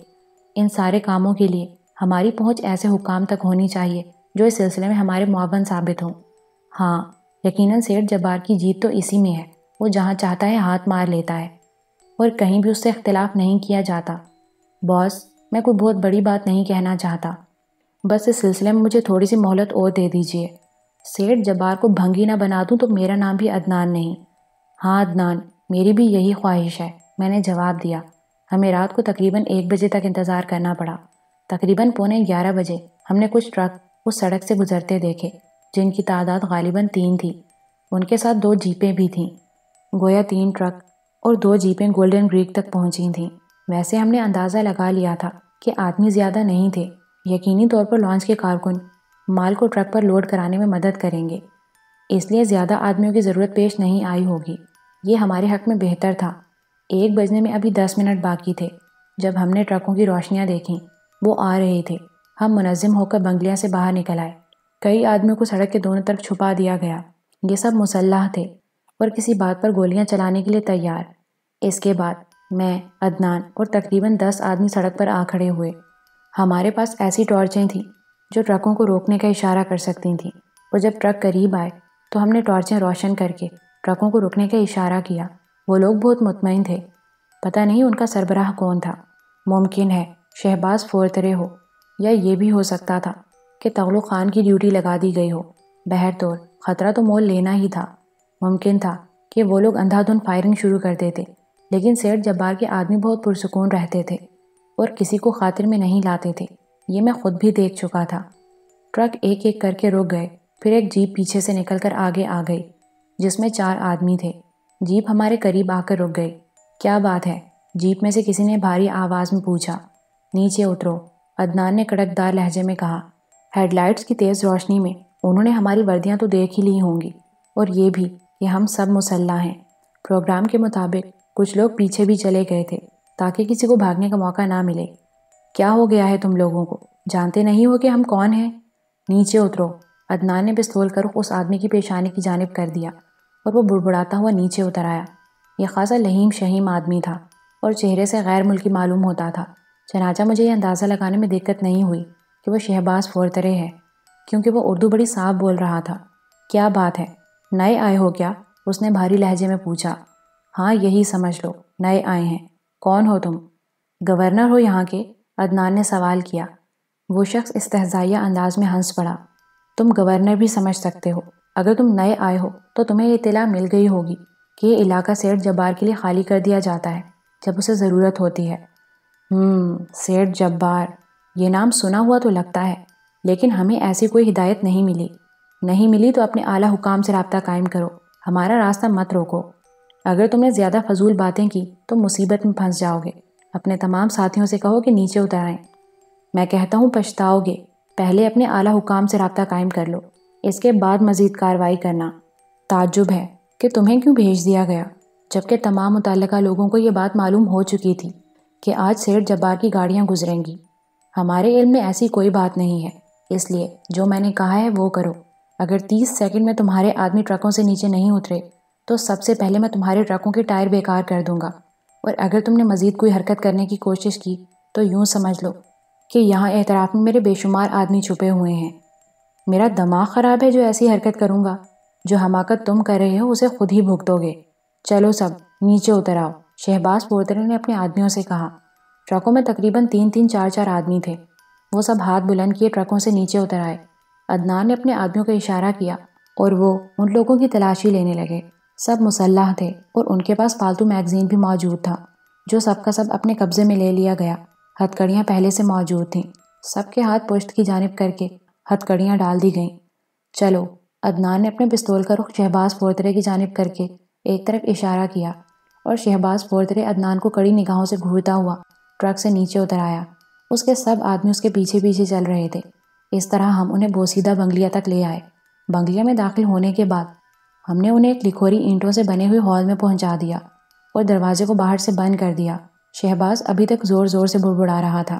ان سارے کاموں کے لیے ہماری پہنچ ایسے حکام تک ہونی چاہیے جو اس سلسلے میں ہمارے معاون ثابت ہوں۔ ہاں، یقیناً سیٹھ جبار کی جیت تو اسی میں ہے۔ وہ جہاں چاہتا ہے ہاتھ مار لیتا ہے اور کہیں بھی اس سے اختلاف نہیں کیا جاتا۔ باس، میں کوئی بہت بڑی بات نہیں کہنا چاہتا، بس اس سلسلے میں مجھے تھوڑی سی مہلت اور دے دیجیے۔ سیٹھ جبار کو بھنگی نہ بنا دوں تو میرا نام بھی عدنان نہیں۔ ہاں عدنان، میری بھی یہی خواہش ہے، میں نے جواب دیا۔ ہمیں رات کو تقریباً 1 بجے تک انتظار کرنا پڑا۔ تقریباً 11:15 بجے ہم نے کچھ ٹرک اس سڑک سے گزرتے دیکھے جن کی تعداد غالباً 3 تھی۔ ان کے ساتھ 2 جیپیں بھی تھیں۔ گویا 3 ٹرک اور 2 جیپیں گولڈن گریک تک پہنچی تھیں۔ ویسے ہم نے اندازہ لگا لیا تھا کہ آدمی زیادہ نہیں تھے۔ یقینی طور پر لانچ کے کارکن مال کو ٹرک پر لوڈ کرانے میں مدد کریں گے، اس لیے زیادہ آدمیوں کی ضرورت پیش نہیں آئی ہوگی۔ یہ ہمارے حق میں بہتر تھا۔ 1 بجنے میں ابھی 10 منٹ باقی تھے جب ہم نے ٹرکوں کی روشنیاں دیکھیں۔ وہ آ رہے تھے۔ ہم منظم ہو کر بنگلہ سے باہر نکل آئے۔ کئی آدمیوں کو سڑک کے دونوں طرف چھپا دیا گیا۔ یہ سب مسلح تھے اور کسی بات پر گولیاں چلانے کے لیے تیار۔ اس کے بعد میں، عدنان اور تقریباً 10 آدمی سڑک پر آ کھڑے ہوئے۔ ہمارے پاس ایسی ٹارچیں تھیں جو ٹرکوں کو روکنے کا اشارہ کر سکتی تھیں، اور جب ٹرک قریب آئے تو ہم نے ٹارچیں روشن کر کے ٹرکوں کو رکنے کا اشارہ کیا۔ وہ لوگ بہت مطمئن تھے۔ پتہ نہیں ان کا سربراہ کون تھا۔ ممکن ہے شہباز فورترے ہو، یا یہ بھی ہو سکتا تھا کہ تغلو خان کی ڈیوٹی لگا دی گئی ہو۔ بہرطور خطرہ تو مول لینا ہی تھا۔ ممکن تھا کہ وہ لوگ اندھا دھند فائرنگ شروع کر دیتے، لیکن سیٹھ جبار کے آدمی بہت پرسکون رہتے تھے اور کسی کو خاطر میں نہیں لاتے تھے۔ یہ میں خود بھی دیکھ چکا تھا۔ ٹرک ایک ایک کر کے رک گئے، پھر ایک جیپ پیچھے سے نکل کر آگے آ گئی جس میں 4 آدمی تھے۔ جیپ ہمارے قریب آ کر رک گئی۔ کیا بات ہے؟ جیپ میں سے کسی نے بھاری آواز میں پوچھا۔ نیچے اترو، عدنان نے کڑکدار لہجے میں کہا۔ ہیڈ لائٹس کی تیز روشنی میں انہوں نے ہماری وردیاں تو دیکھ ہی لی ہوں گی، اور یہ بھی کہ ہم سب مسلح ہیں۔ پروگرام کے مطابق کچھ لوگ پیچھے بھی چلے گئے تھے تاکہ کسی کو بھاگنے کا موقع نہ ملے۔ کیا ہو گیا ہے تم لوگوں کو؟ جانتے نہیں ہو کہ ہم کون ہیں؟ نیچے اترو، عدنان نے پستول کا رخ اس آدمی کی پیشانی کی جانب کر دیا اور وہ بڑبڑاتا ہوا نیچے اتر آیا۔ یہ خاصا لہیم شہیم آدمی تھا اور چہرے سے غیر ملکی معلوم ہوتا تھا، چنانچہ مجھے یہ اندازہ لگانے میں دقت نہیں ہوئی کہ وہ شہباز فورترے ہے، کیونکہ وہ اردو بڑی صاف بول رہا تھا۔ کیا بات ہے؟ نئے آئے ہو کیا؟ اس نے بھاری لہجے میں پوچھا۔ ہاں یہی سمجھ لو، نئے آئے ہیں۔ کون ہو تم؟ گورنر ہو یہاں کے؟ عدنان نے سوال کیا۔ وہ شخص استہزائیہ انداز میں ہنس پڑا۔ تم گورنر بھی سمجھ سکتے ہو۔ اگر تم نئے آئے ہو تو تمہیں یہ اطلاع مل گئی ہوگی کہ یہ علاقہ سیٹھ جبار کے لیے خالی کر دیا جاتا ہے جب اسے ضرورت ہوتی ہے۔ سیٹھ جبار، یہ نام سنا ہوا تو لگتا ہے، لیکن ہمیں ایسی کوئی ہدایت نہیں ملی تو اپنے اعلیٰ حکام سے رابطہ قائم کرو، ہمارا راستہ مت روکو۔ اگر تم نے زیادہ فضول باتیں کی تو مصیبت میں پھنس جاؤ گے۔ اپنے تمام ساتھیوں سے کہو کہ نیچے اتر آئیں۔ میں کہتا ہوں پچھتاؤ گے، پہلے اپنے اعلیٰ حکام سے رابطہ قائم کر لو، اس کے بعد مزید کارروائی کرنا۔ تعجب ہے کہ تمہیں کیوں بھیج دیا گیا، جبکہ تمام متعلقہ لوگوں کو یہ بات معلوم ہو چکی تھی کہ آج سیٹھ جبار کی گاڑیاں گزریں گی۔ ہمارے علم میں ایسی کوئی بات نہیں ہے، اس لیے جو میں نے کہا ہے وہ کرو۔ اگر 30 سیکنڈ میں تمہارے آدمی ٹرکوں سے نیچے نہیں اترے تو سب سے پہلے میں تمہارے ٹرکوں کے ٹائر بیکار کر دوں گا، اور اگر تم نے مزید کوئی حرکت کرنے کی کوشش کی تو یوں سمجھ لو کہ یہاں اعتراف میں میرے بے شمار آدمی چھپے ہوئے ہیں۔ میرا دماغ خراب ہے جو ایسی حرکت کروں گا؟ جو حماقت تم کر رہے ہو اسے خود ہی بھگتو گے۔ چلو سب نیچے اتر آؤ، شہباز پورترے نے اپنے آدمیوں سے کہا۔ ٹرکوں میں تقریباً 3 4 آدمی تھے۔ وہ سب ہاتھ بلند کیے ٹرکوں سے نیچے اتر آئے۔ عدنان نے اپنے آدمیوں کو اشارہ کیا اور وہ ان لوگوں کی تلاشی لینے لگے۔ سب مسلح تھے اور ان کے پاس پالتو میگزین بھی موجود تھا جو سب کا سب اپنے قبضے میں لے لیا گیا۔ ہتھکڑیاں پہلے سے موجود تھیں، سب کے ہاتھ پشت کی جانب کر کے ہتھکڑیاں ڈال دی گئیں۔ چلو، عدنان نے اپنے پستول کا رخ شہباز پورترے کی جانب کر کے ایک طرف اشارہ کیا اور شہباز پورترے عدنان کو کڑی نگاہوں سے گھورتا ہوا ٹرک سے نیچے اتر آیا۔ اس کے سب آدمی اس کے پیچھے پیچھے چل رہے تھے۔ اس طرح ہم انہیں بوسیدہ بنگلیہ تک لے آئے۔ بنگلیہ میں داخل ہونے کے بعد ہم نے انہیں ایک لکھوری اینٹوں سے بنے ہوئے ہال میں پہنچا دیا اور دروازے کو باہر سے بند کر دیا۔ شہباز ابھی تک زور زور سے بڑبڑا رہا تھا۔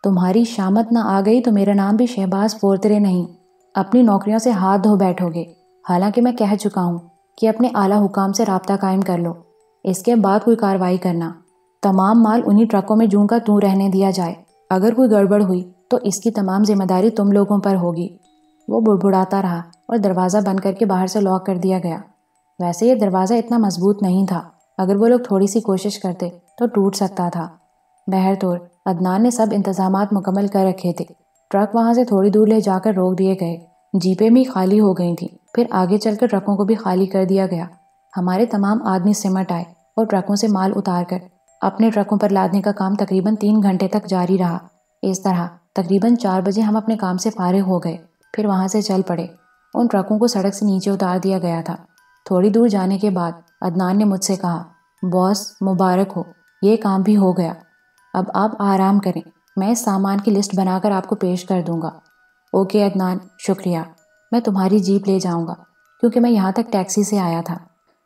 تمہاری شامت نہ آ گئی تو میرا نام بھی شہباز پورترے نہیں۔ اپنی نوکریوں سے ہاتھ دھو بیٹھو گے، حالانکہ میں کہہ چکا ہوں کہ اپنے اعلیٰ حکام سے رابطہ قائم کر لو، اس کے بعد کوئی کارروائی کرنا۔ تمام مال انہی ٹرکوں میں جوں کا توں رہنے دیا جائے۔ اگر کوئی گڑبڑ ہوئی تو اس کی تمام ذمہ داری تم لوگوں پر ہوگی۔ وہ بڑبڑاتا رہا اور دروازہ بند کر کے باہر سے لاک کر دیا گیا۔ ویسے یہ دروازہ اتنا مضبوط نہیں تھا، اگر وہ لوگ تھوڑی سی کوشش کرتے تو ٹوٹ سکتا تھا۔ بہرطور عدنان نے سب انتظامات مکمل کر رکھے تھے۔ ٹرک وہاں سے تھوڑی دور لے جا کر روک دیے گئے۔ جیپیں بھی خالی ہو گئی تھیں، پھر آگے چل کر ٹرکوں کو بھی خالی کر دیا گیا۔ ہمارے تمام آدمی سمٹ آئے اور ٹرکوں سے مال اتار کر اپنے ٹرکوں پر لادنے کا کام تقریباً 3 گھنٹے تک جاری رہا۔ اس طرح تقریباً 4 بجے ہم اپنے کام سے فارغ ہو گئے، پھر وہاں سے چل پڑے۔ ان ٹرکوں کو سڑک سے نیچے اتار دیا گیا تھا۔ تھوڑی دور جانے کے بعد عدنان نے مجھ سے کہا، باس مبارک ہو، یہ کام بھی ہو گیا، اب آپ آرام کریں، میں اس سامان کی لسٹ بنا کر آپ کو پیش کر دوں گا۔ اوکے عدنان، شکریہ، میں تمہاری جیپ لے جاؤں گا کیونکہ میں یہاں تک ٹیکسی سے آیا تھا۔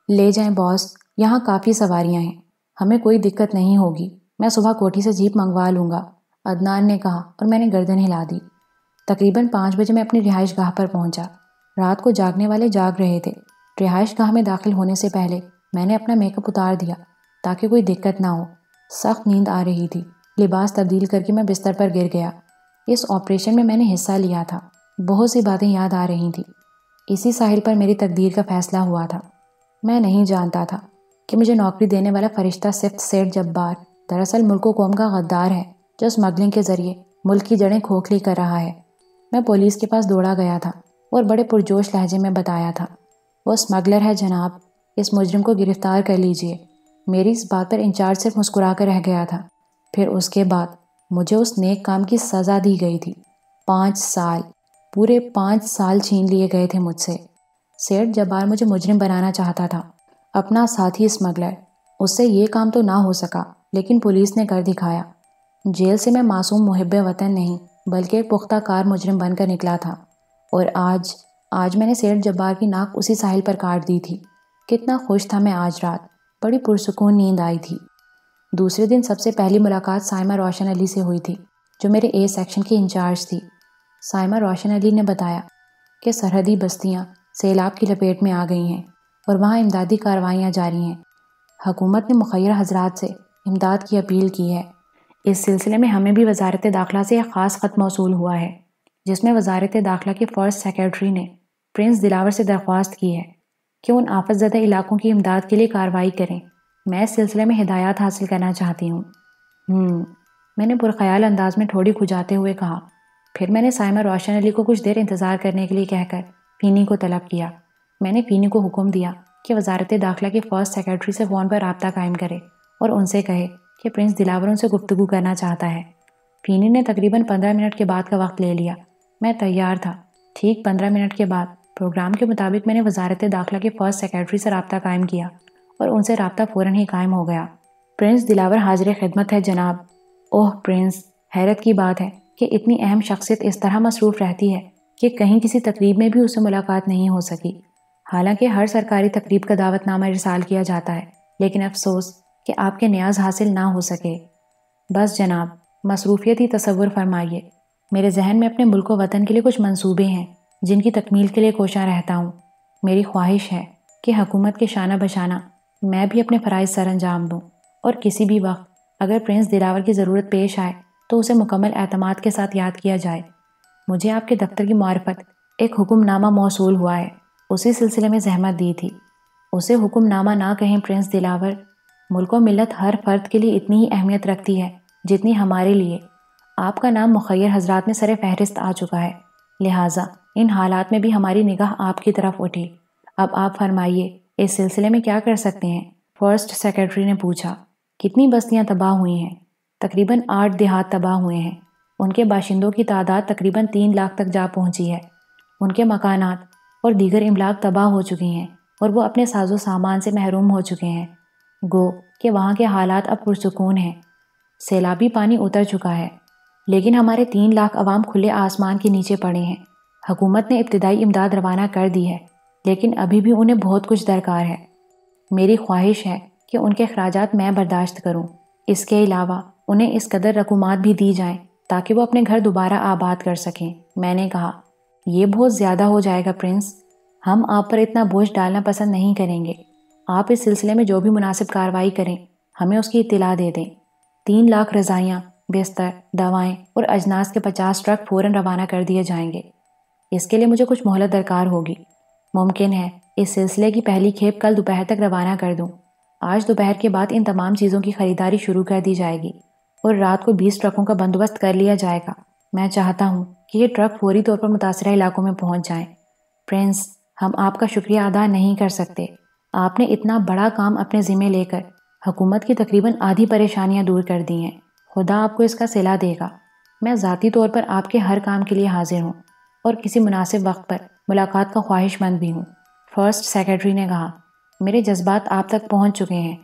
لے جائیں باس، یہاں کافی سواریاں ہیں، ہمیں کوئی دقت نہیں ہوگی، میں صبح کوٹھی سے جیپ منگوا لوں گا، عدنان نے کہا اور میں نے گردن ہلا دی۔ تقریباً 5 بجے میں اپنی رہائش گاہ پر پہنچا۔ رات کو جاگنے والے جاگ رہے تھے۔ رہائش گاہ میں داخل ہونے سے پہلے میں نے اپنا میک اپ اتار دیا تاکہ کوئی دقت نہ ہو۔ سخت نیند آ رہی تھی۔ لباس تبدیل کر کے میں بستر پر گر گیا۔ اس آپریشن میں نے حصہ لیا تھا، بہت سی باتیں یاد آ رہی تھیں۔ اسی ساحل پر میری تقدیر کا فیصلہ ہوا تھا۔ میں نہیں جانتا تھا کہ مجھے نوکری دینے والا فرشتہ صرف سیٹھ جبار دراصل ملک و قوم کا غدار ہے جو اسمگلنگ کے ذریعے ملک کی جڑیں کھوکھلی کر رہا ہے۔ میں پولیس کے پاس دوڑا گیا تھا اور بڑے پرجوش لہجے میں بتایا تھا، وہ اسمگلر ہے جناب، اس مجرم کو گرفتار کر لیجئے۔ میری اس بات پر انچارج صرف مسکرا کر رہ گیا تھا۔ پھر اس کے بعد مجھے اس نیک کام کی سزا دی گئی تھی۔ 5 سال، پورے 5 سال چھین لیے گئے تھے مجھ سے۔ سیٹھ جبار مجھے مجرم بنانا چاہتا تھا، اپنا ساتھی اسمگلر۔ اس سے یہ کام تو نہ ہو سکا، لیکن پولیس نے کر دکھایا۔ جیل سے میں معصوم محب وطن نہیں بلکہ ایک پختہ کار مجرم بن کر نکلا تھا، اور آج میں نے سیٹھ جبار کی ناک اسی ساحل پر کاٹ دی تھی۔ کتنا خوش تھا میں آج رات، بڑی پرسکون نیند آئی تھی۔ دوسرے دن سب سے پہلی ملاقات سائمہ روشن علی سے ہوئی تھی جو میرے اے سیکشن کی انچارج تھی۔ سائمہ روشن علی نے بتایا کہ سرحدی بستیاں سیلاب کی لپیٹ میں آ گئی ہیں اور وہاں امدادی کارروائیاں جاری ہیں۔ حکومت نے مخیر حضرات سے امداد کی اپیل کی ہے۔ اس سلسلے میں ہمیں بھی وزارت داخلہ سے ایک خاص خط موصول ہوا ہے جس میں وزارت داخلہ کے فورس سیکریٹری نے پرنس دلاور سے درخواست کی ہے کہ ان آفت زدہ علاقوں کی امداد کے لیے کارروائی کریں۔ میں اس سلسلے میں ہدایات حاصل کرنا چاہتی ہوں۔ میں نے پرخیال انداز میں ٹھوڑی کھجاتے ہوئے کہا۔ پھر میں نے سائمہ روشن علی کو کچھ دیر انتظار کرنے کے لیے کہہ کر فینی کو طلب کیا۔ میں نے فینی کو حکم دیا کہ وزارت داخلہ کے فرسٹ سیکرٹری سے فون پر رابطہ قائم کرے اور ان سے کہے کہ پرنس دلاور ان سے گفتگو کرنا چاہتا ہے۔ فینی نے تقریباً 15 منٹ کے بعد کا وقت لے لیا۔ میں تیار تھا۔ ٹھیک 15 منٹ کے بعد پروگرام کے مطابق میں نے وزارت داخلہ کے فرسٹ سیکرٹری سے رابطہ قائم کیا اور ان سے رابطہ فوراً ہی قائم ہو گیا۔ پرنس دلاور حاضر خدمت ہے جناب۔ اوہ پرنس، حیرت کی بات ہے کہ اتنی اہم شخصیت اس طرح مصروف رہتی ہے کہ کہیں کسی تقریب میں بھی اس سے ملاقات نہیں ہو سکی۔ حالانکہ ہر سرکاری تقریب کا دعوت نامہ ارسال کیا جاتا ہے، لیکن افسوس کہ آپ کے نیاز حاصل نہ ہو سکے۔ بس جناب، مصروفیت ہی تصور فرمائیے۔ میرے ذہن میں اپنے ملک و وطن کے لیے کچھ منصوبے ہیں جن کی تکمیل کے لیے کوشاں رہتا ہوں۔ میری خواہش ہے کہ حکومت کے شانہ بشانہ میں بھی اپنے فرائض سر انجام دوں، اور کسی بھی وقت اگر پرنس دلاور کی ضرورت پیش آئے تو اسے مکمل اعتماد کے ساتھ یاد کیا جائے۔ مجھے آپ کے دفتر کی معرفت ایک حکم نامہ موصول ہوا ہے، اسی سلسلے میں زحمت دی تھی۔ اسے حکم نامہ نہ کہیں پرنس دلاور۔ ملک و ملت ہر فرد کے لیے اتنی ہی اہمیت رکھتی ہے جتنی ہمارے لیے۔ آپ کا نام مخیر حضرات میں سر فہرست آ چکا ہے، لہٰذا ان حالات میں بھی ہماری نگاہ آپ کی طرف اٹھی۔ اب آپ فرمائیے اس سلسلے میں کیا کر سکتے ہیں؟ فرسٹ سیکرٹری نے پوچھا۔ کتنی بستیاں تباہ ہوئی ہیں؟ تقریباً 8 دیہات تباہ ہوئے ہیں۔ ان کے باشندوں کی تعداد تقریباً 3 لاکھ تک جا پہنچی ہے۔ ان کے مکانات اور دیگر املاک تباہ ہو چکی ہیں اور وہ اپنے ساز و سامان سے محروم ہو چکے ہیں۔ گو کہ وہاں کے حالات اب پرسکون ہیں۔ سیلابی پانی اتر چکا ہے، لیکن ہمارے 3 لاکھ عوام کھلے آسمان کے نیچے پڑے ہیں۔ حکومت نے ابتدائی امداد روانہ کر دی ہے، لیکن ابھی بھی انہیں بہت کچھ درکار ہے۔ میری خواہش ہے کہ ان کے اخراجات میں برداشت کروں۔ اس کے علاوہ انہیں اس قدر رقومات بھی دی جائیں تاکہ وہ اپنے گھر دوبارہ آباد کر سکیں۔ میں نے کہا، یہ بہت زیادہ ہو جائے گا پرنس، ہم آپ پر اتنا بوجھ ڈالنا پسند نہیں کریں گے۔ آپ اس سلسلے میں جو بھی مناسب کارروائی کریں ہمیں اس کی اطلاع دے دیں۔ 3 لاکھ رضائیاں، بستر، دوائیں اور اجناس کے 50 ٹرک فوراً روانہ کر دیے جائیں گے۔ اس کے لیے مجھے کچھ مہلت درکار ہوگی۔ ممکن ہے اس سلسلے کی پہلی کھیپ کل دوپہر تک روانہ کر دوں۔ آج دوپہر کے بعد ان تمام چیزوں کی خریداری شروع کر دی جائے گی اور رات کو 20 ٹرکوں کا بندوبست کر لیا جائے گا۔ میں چاہتا ہوں کہ یہ ٹرک فوری طور پر متاثرہ علاقوں میں پہنچ جائیں۔ پرنس، ہم آپ کا شکریہ ادا نہیں کر سکتے۔ آپ نے اتنا بڑا کام اپنے ذمہ لے کر حکومت کی تقریباً آدھی پریشانیاں دور کر دی ہیں۔ خدا آپ کو اس کا صلہ دے گا۔ میں ذاتی طور پر آپ کے ہر کام کے لیے حاضر ہوں اور کسی مناسب وقت پر ملاقات کا خواہش مند بھی ہوں۔ فرسٹ سیکرٹری نے کہا، میرے جذبات آپ تک پہنچ چکے ہیں۔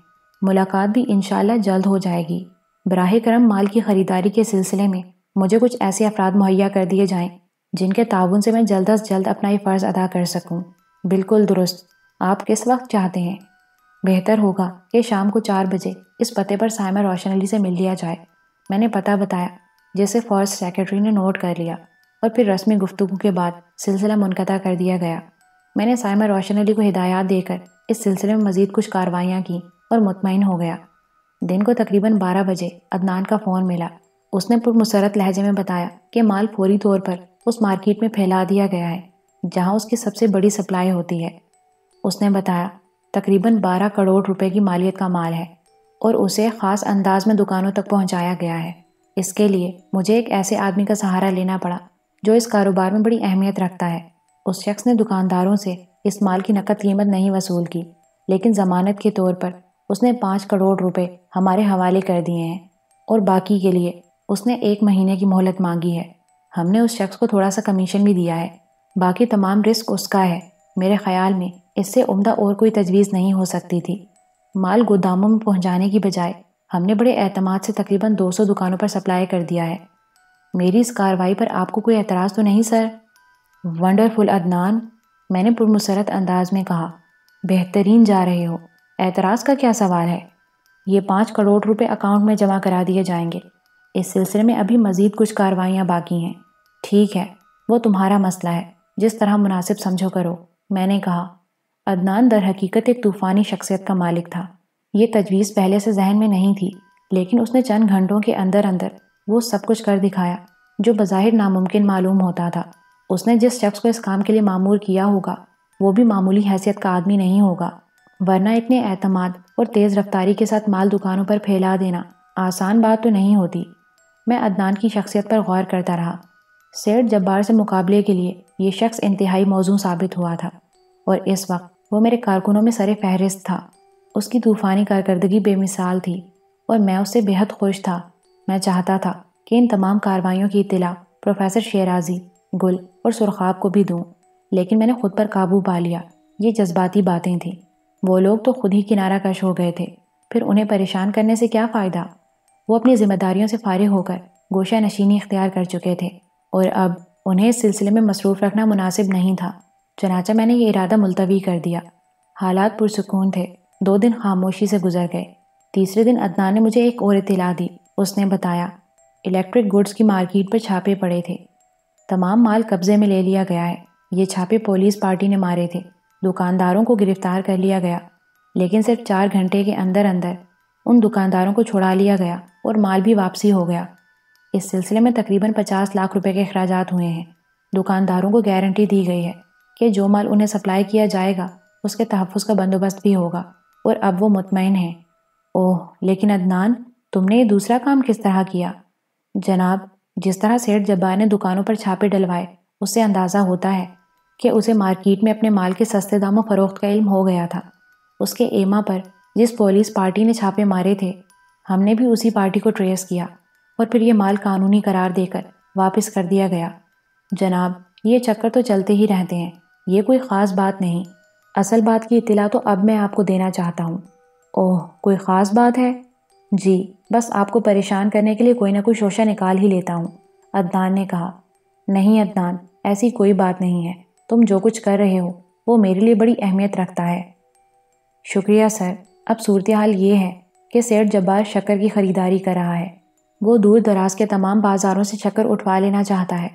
ملاقات بھی انشاءاللہ جلد ہو جائے گی۔ براہ کرم مال کی خریداری کے سلسلے میں مجھے کچھ ایسے افراد مہیا کر دیے جائیں جن کے تعاون سے میں جلد از جلد اپنا یہ فرض ادا کر سکوں۔ بالکل درست۔ آپ کس وقت چاہتے ہیں؟ بہتر ہوگا کہ شام کو 4 بجے اس پتے پر سائمہ روشن علی سے مل لیا جائے۔ میں نے پتہ بتایا، جسے فرسٹ سیکرٹری نے نوٹ کر لیا، اور پھر رسمی گفتگو کے بعد سلسلہ منقطع کر دیا گیا۔ میں نے سائمہ روشن علی کو ہدایات دے کر اس سلسلے میں مزید کچھ کاروائیاں کیں اور مطمئن ہو گیا۔ دن کو تقریباً 12 بجے عدنان کا فون ملا۔ اس نے پرمسرت لہجے میں بتایا کہ مال فوری طور پر اس مارکیٹ میں پھیلا دیا گیا ہے جہاں اس کی سب سے بڑی سپلائی ہوتی ہے۔ اس نے بتایا تقریباً 12 کروڑ روپے کی مالیت کا مال ہے اور اسے خاص انداز میں دکانوں تک پہنچایا گیا ہے۔ اس کے لیے مجھے ایک ایسے آدمی کا سہارا لینا پڑا جو اس کاروبار میں بڑی اہمیت رکھتا ہے۔ اس شخص نے دکانداروں سے اس مال کی نقد قیمت نہیں وصول کی، لیکن ضمانت کے طور پر اس نے 5 کروڑ روپے ہمارے حوالے کر دیے ہیں، اور باقی کے لیے اس نے 1 مہینے کی مہلت مانگی ہے۔ ہم نے اس شخص کو تھوڑا سا کمیشن بھی دیا ہے۔ باقی تمام رزق اس کا ہے۔ میرے خیال میں اس سے عمدہ اور کوئی تجویز نہیں ہو سکتی تھی۔ مال گوداموں میں پہنچانے کی بجائے ہم نے بڑے اعتماد سے تقریباً 200 دکانوں پر سپلائی کر دیا ہے۔ میری اس کارروائی پر آپ کو کوئی اعتراض تو نہیں سر؟ ونڈرفل عدنان، میں نے پرمسرت انداز میں کہا، بہترین جا رہے ہو۔ اعتراض کا کیا سوال ہے؟ یہ 5 کروڑ روپے اکاؤنٹ میں جمع کرا دیے جائیں گے۔ اس سلسلے میں ابھی مزید کچھ کاروائیاں باقی ہیں۔ ٹھیک ہے، وہ تمہارا مسئلہ ہے، جس طرح مناسب سمجھو کرو، میں نے کہا۔ عدنان در حقیقت ایک طوفانی شخصیت کا مالک تھا۔ یہ تجویز پہلے سے ذہن میں نہیں تھی، لیکن اس نے چند گھنٹوں کے اندر وہ سب کچھ کر دکھایا جو بظاہر ناممکن معلوم ہوتا تھا۔ اس نے جس شخص کو اس کام کے لیے مامور کیا ہوگا وہ بھی معمولی حیثیت کا آدمی نہیں ہوگا، ورنہ اتنے اعتماد اور تیز رفتاری کے ساتھ مال دکانوں پر پھیلا دینا آسان بات تو نہیں ہوتی۔ میں عدنان کی شخصیت پر غور کرتا رہا۔ سیٹھ جبار سے مقابلے کے لیے یہ شخص انتہائی موزوں ثابت ہوا تھا، اور اس وقت وہ میرے کارکنوں میں سر فہرست تھا۔ اس کی طوفانی کارکردگی بے مثال تھی اور میں اس سے بے حد خوش تھا۔ میں چاہتا تھا کہ ان تمام کارروائیوں کی اطلاع پروفیسر شیرازی، گل اور سرخاب کو بھی دوں، لیکن میں نے خود پر قابو پا لیا۔ یہ جذباتی باتیں تھیں۔ وہ لوگ تو خود ہی کنارہ کش ہو گئے تھے، پھر انہیں پریشان کرنے سے کیا فائدہ؟ وہ اپنی ذمہ داریوں سے فارغ ہو کر گوشہ نشینی اختیار کر چکے تھے، اور اب انہیں اس سلسلے میں مصروف رکھنا مناسب نہیں تھا۔ چنانچہ میں نے یہ ارادہ ملتوی کر دیا۔ حالات پرسکون تھے۔ 2 دن خاموشی سے گزر گئے۔ تیسرے دن عدنان نے مجھے ایک اور اطلاع دی۔ اس نے بتایا الیکٹرک گڈز کی مارکیٹ پر چھاپے پڑے تھے، تمام مال قبضے میں لے لیا گیا ہے۔ یہ چھاپے پولیس پارٹی نے مارے تھے، دکانداروں کو گرفتار کر لیا گیا، لیکن صرف 4 گھنٹے کے اندر ان دکانداروں کو چھڑا لیا گیا اور مال بھی واپسی ہو گیا۔ اس سلسلے میں تقریباً 50 لاکھ روپے کے اخراجات ہوئے ہیں۔ دکانداروں کو گارنٹی دی گئی ہے کہ جو مال انہیں سپلائی کیا جائے گا اس کے تحفظ کا بندوبست بھی ہوگا، اور اب وہ مطمئن ہیں۔ اوہ، لیکن عدنان، تم نے یہ دوسرا کام کس طرح کیا؟ جناب، جس طرح سیٹھ جبار نے دکانوں پر چھاپے ڈلوائے، اس سے اندازہ ہوتا ہے کہ اسے مارکیٹ میں اپنے مال کے سستے داموں فروخت کا علم ہو گیا تھا۔ اس کے ایما پر جس پولیس پارٹی نے چھاپے مارے تھے، ہم نے بھی اسی پارٹی کو ٹریس کیا، اور پھر یہ مال قانونی قرار دے کر واپس کر دیا گیا۔ جناب، یہ چکر تو چلتے ہی رہتے ہیں، یہ کوئی خاص بات نہیں۔ اصل بات کی اطلاع تو اب میں آپ کو دینا چاہتا ہوں۔ اوہ، کوئی خاص بات ہے؟ جی، بس آپ کو پریشان کرنے کے لیے کوئی نہ کوئی شوشہ نکال ہی لیتا ہوں، عدنان نے کہا۔ نہیں عدنان، ایسی کوئی بات نہیں ہے۔ تم جو کچھ کر رہے ہو وہ میرے لیے بڑی اہمیت رکھتا ہے۔ شکریہ سر۔ اب صورتحال یہ ہے کہ سیٹھ جبار شکر کی خریداری کر رہا ہے۔ وہ دور دراز کے تمام بازاروں سے شکر اٹھوا لینا چاہتا ہے،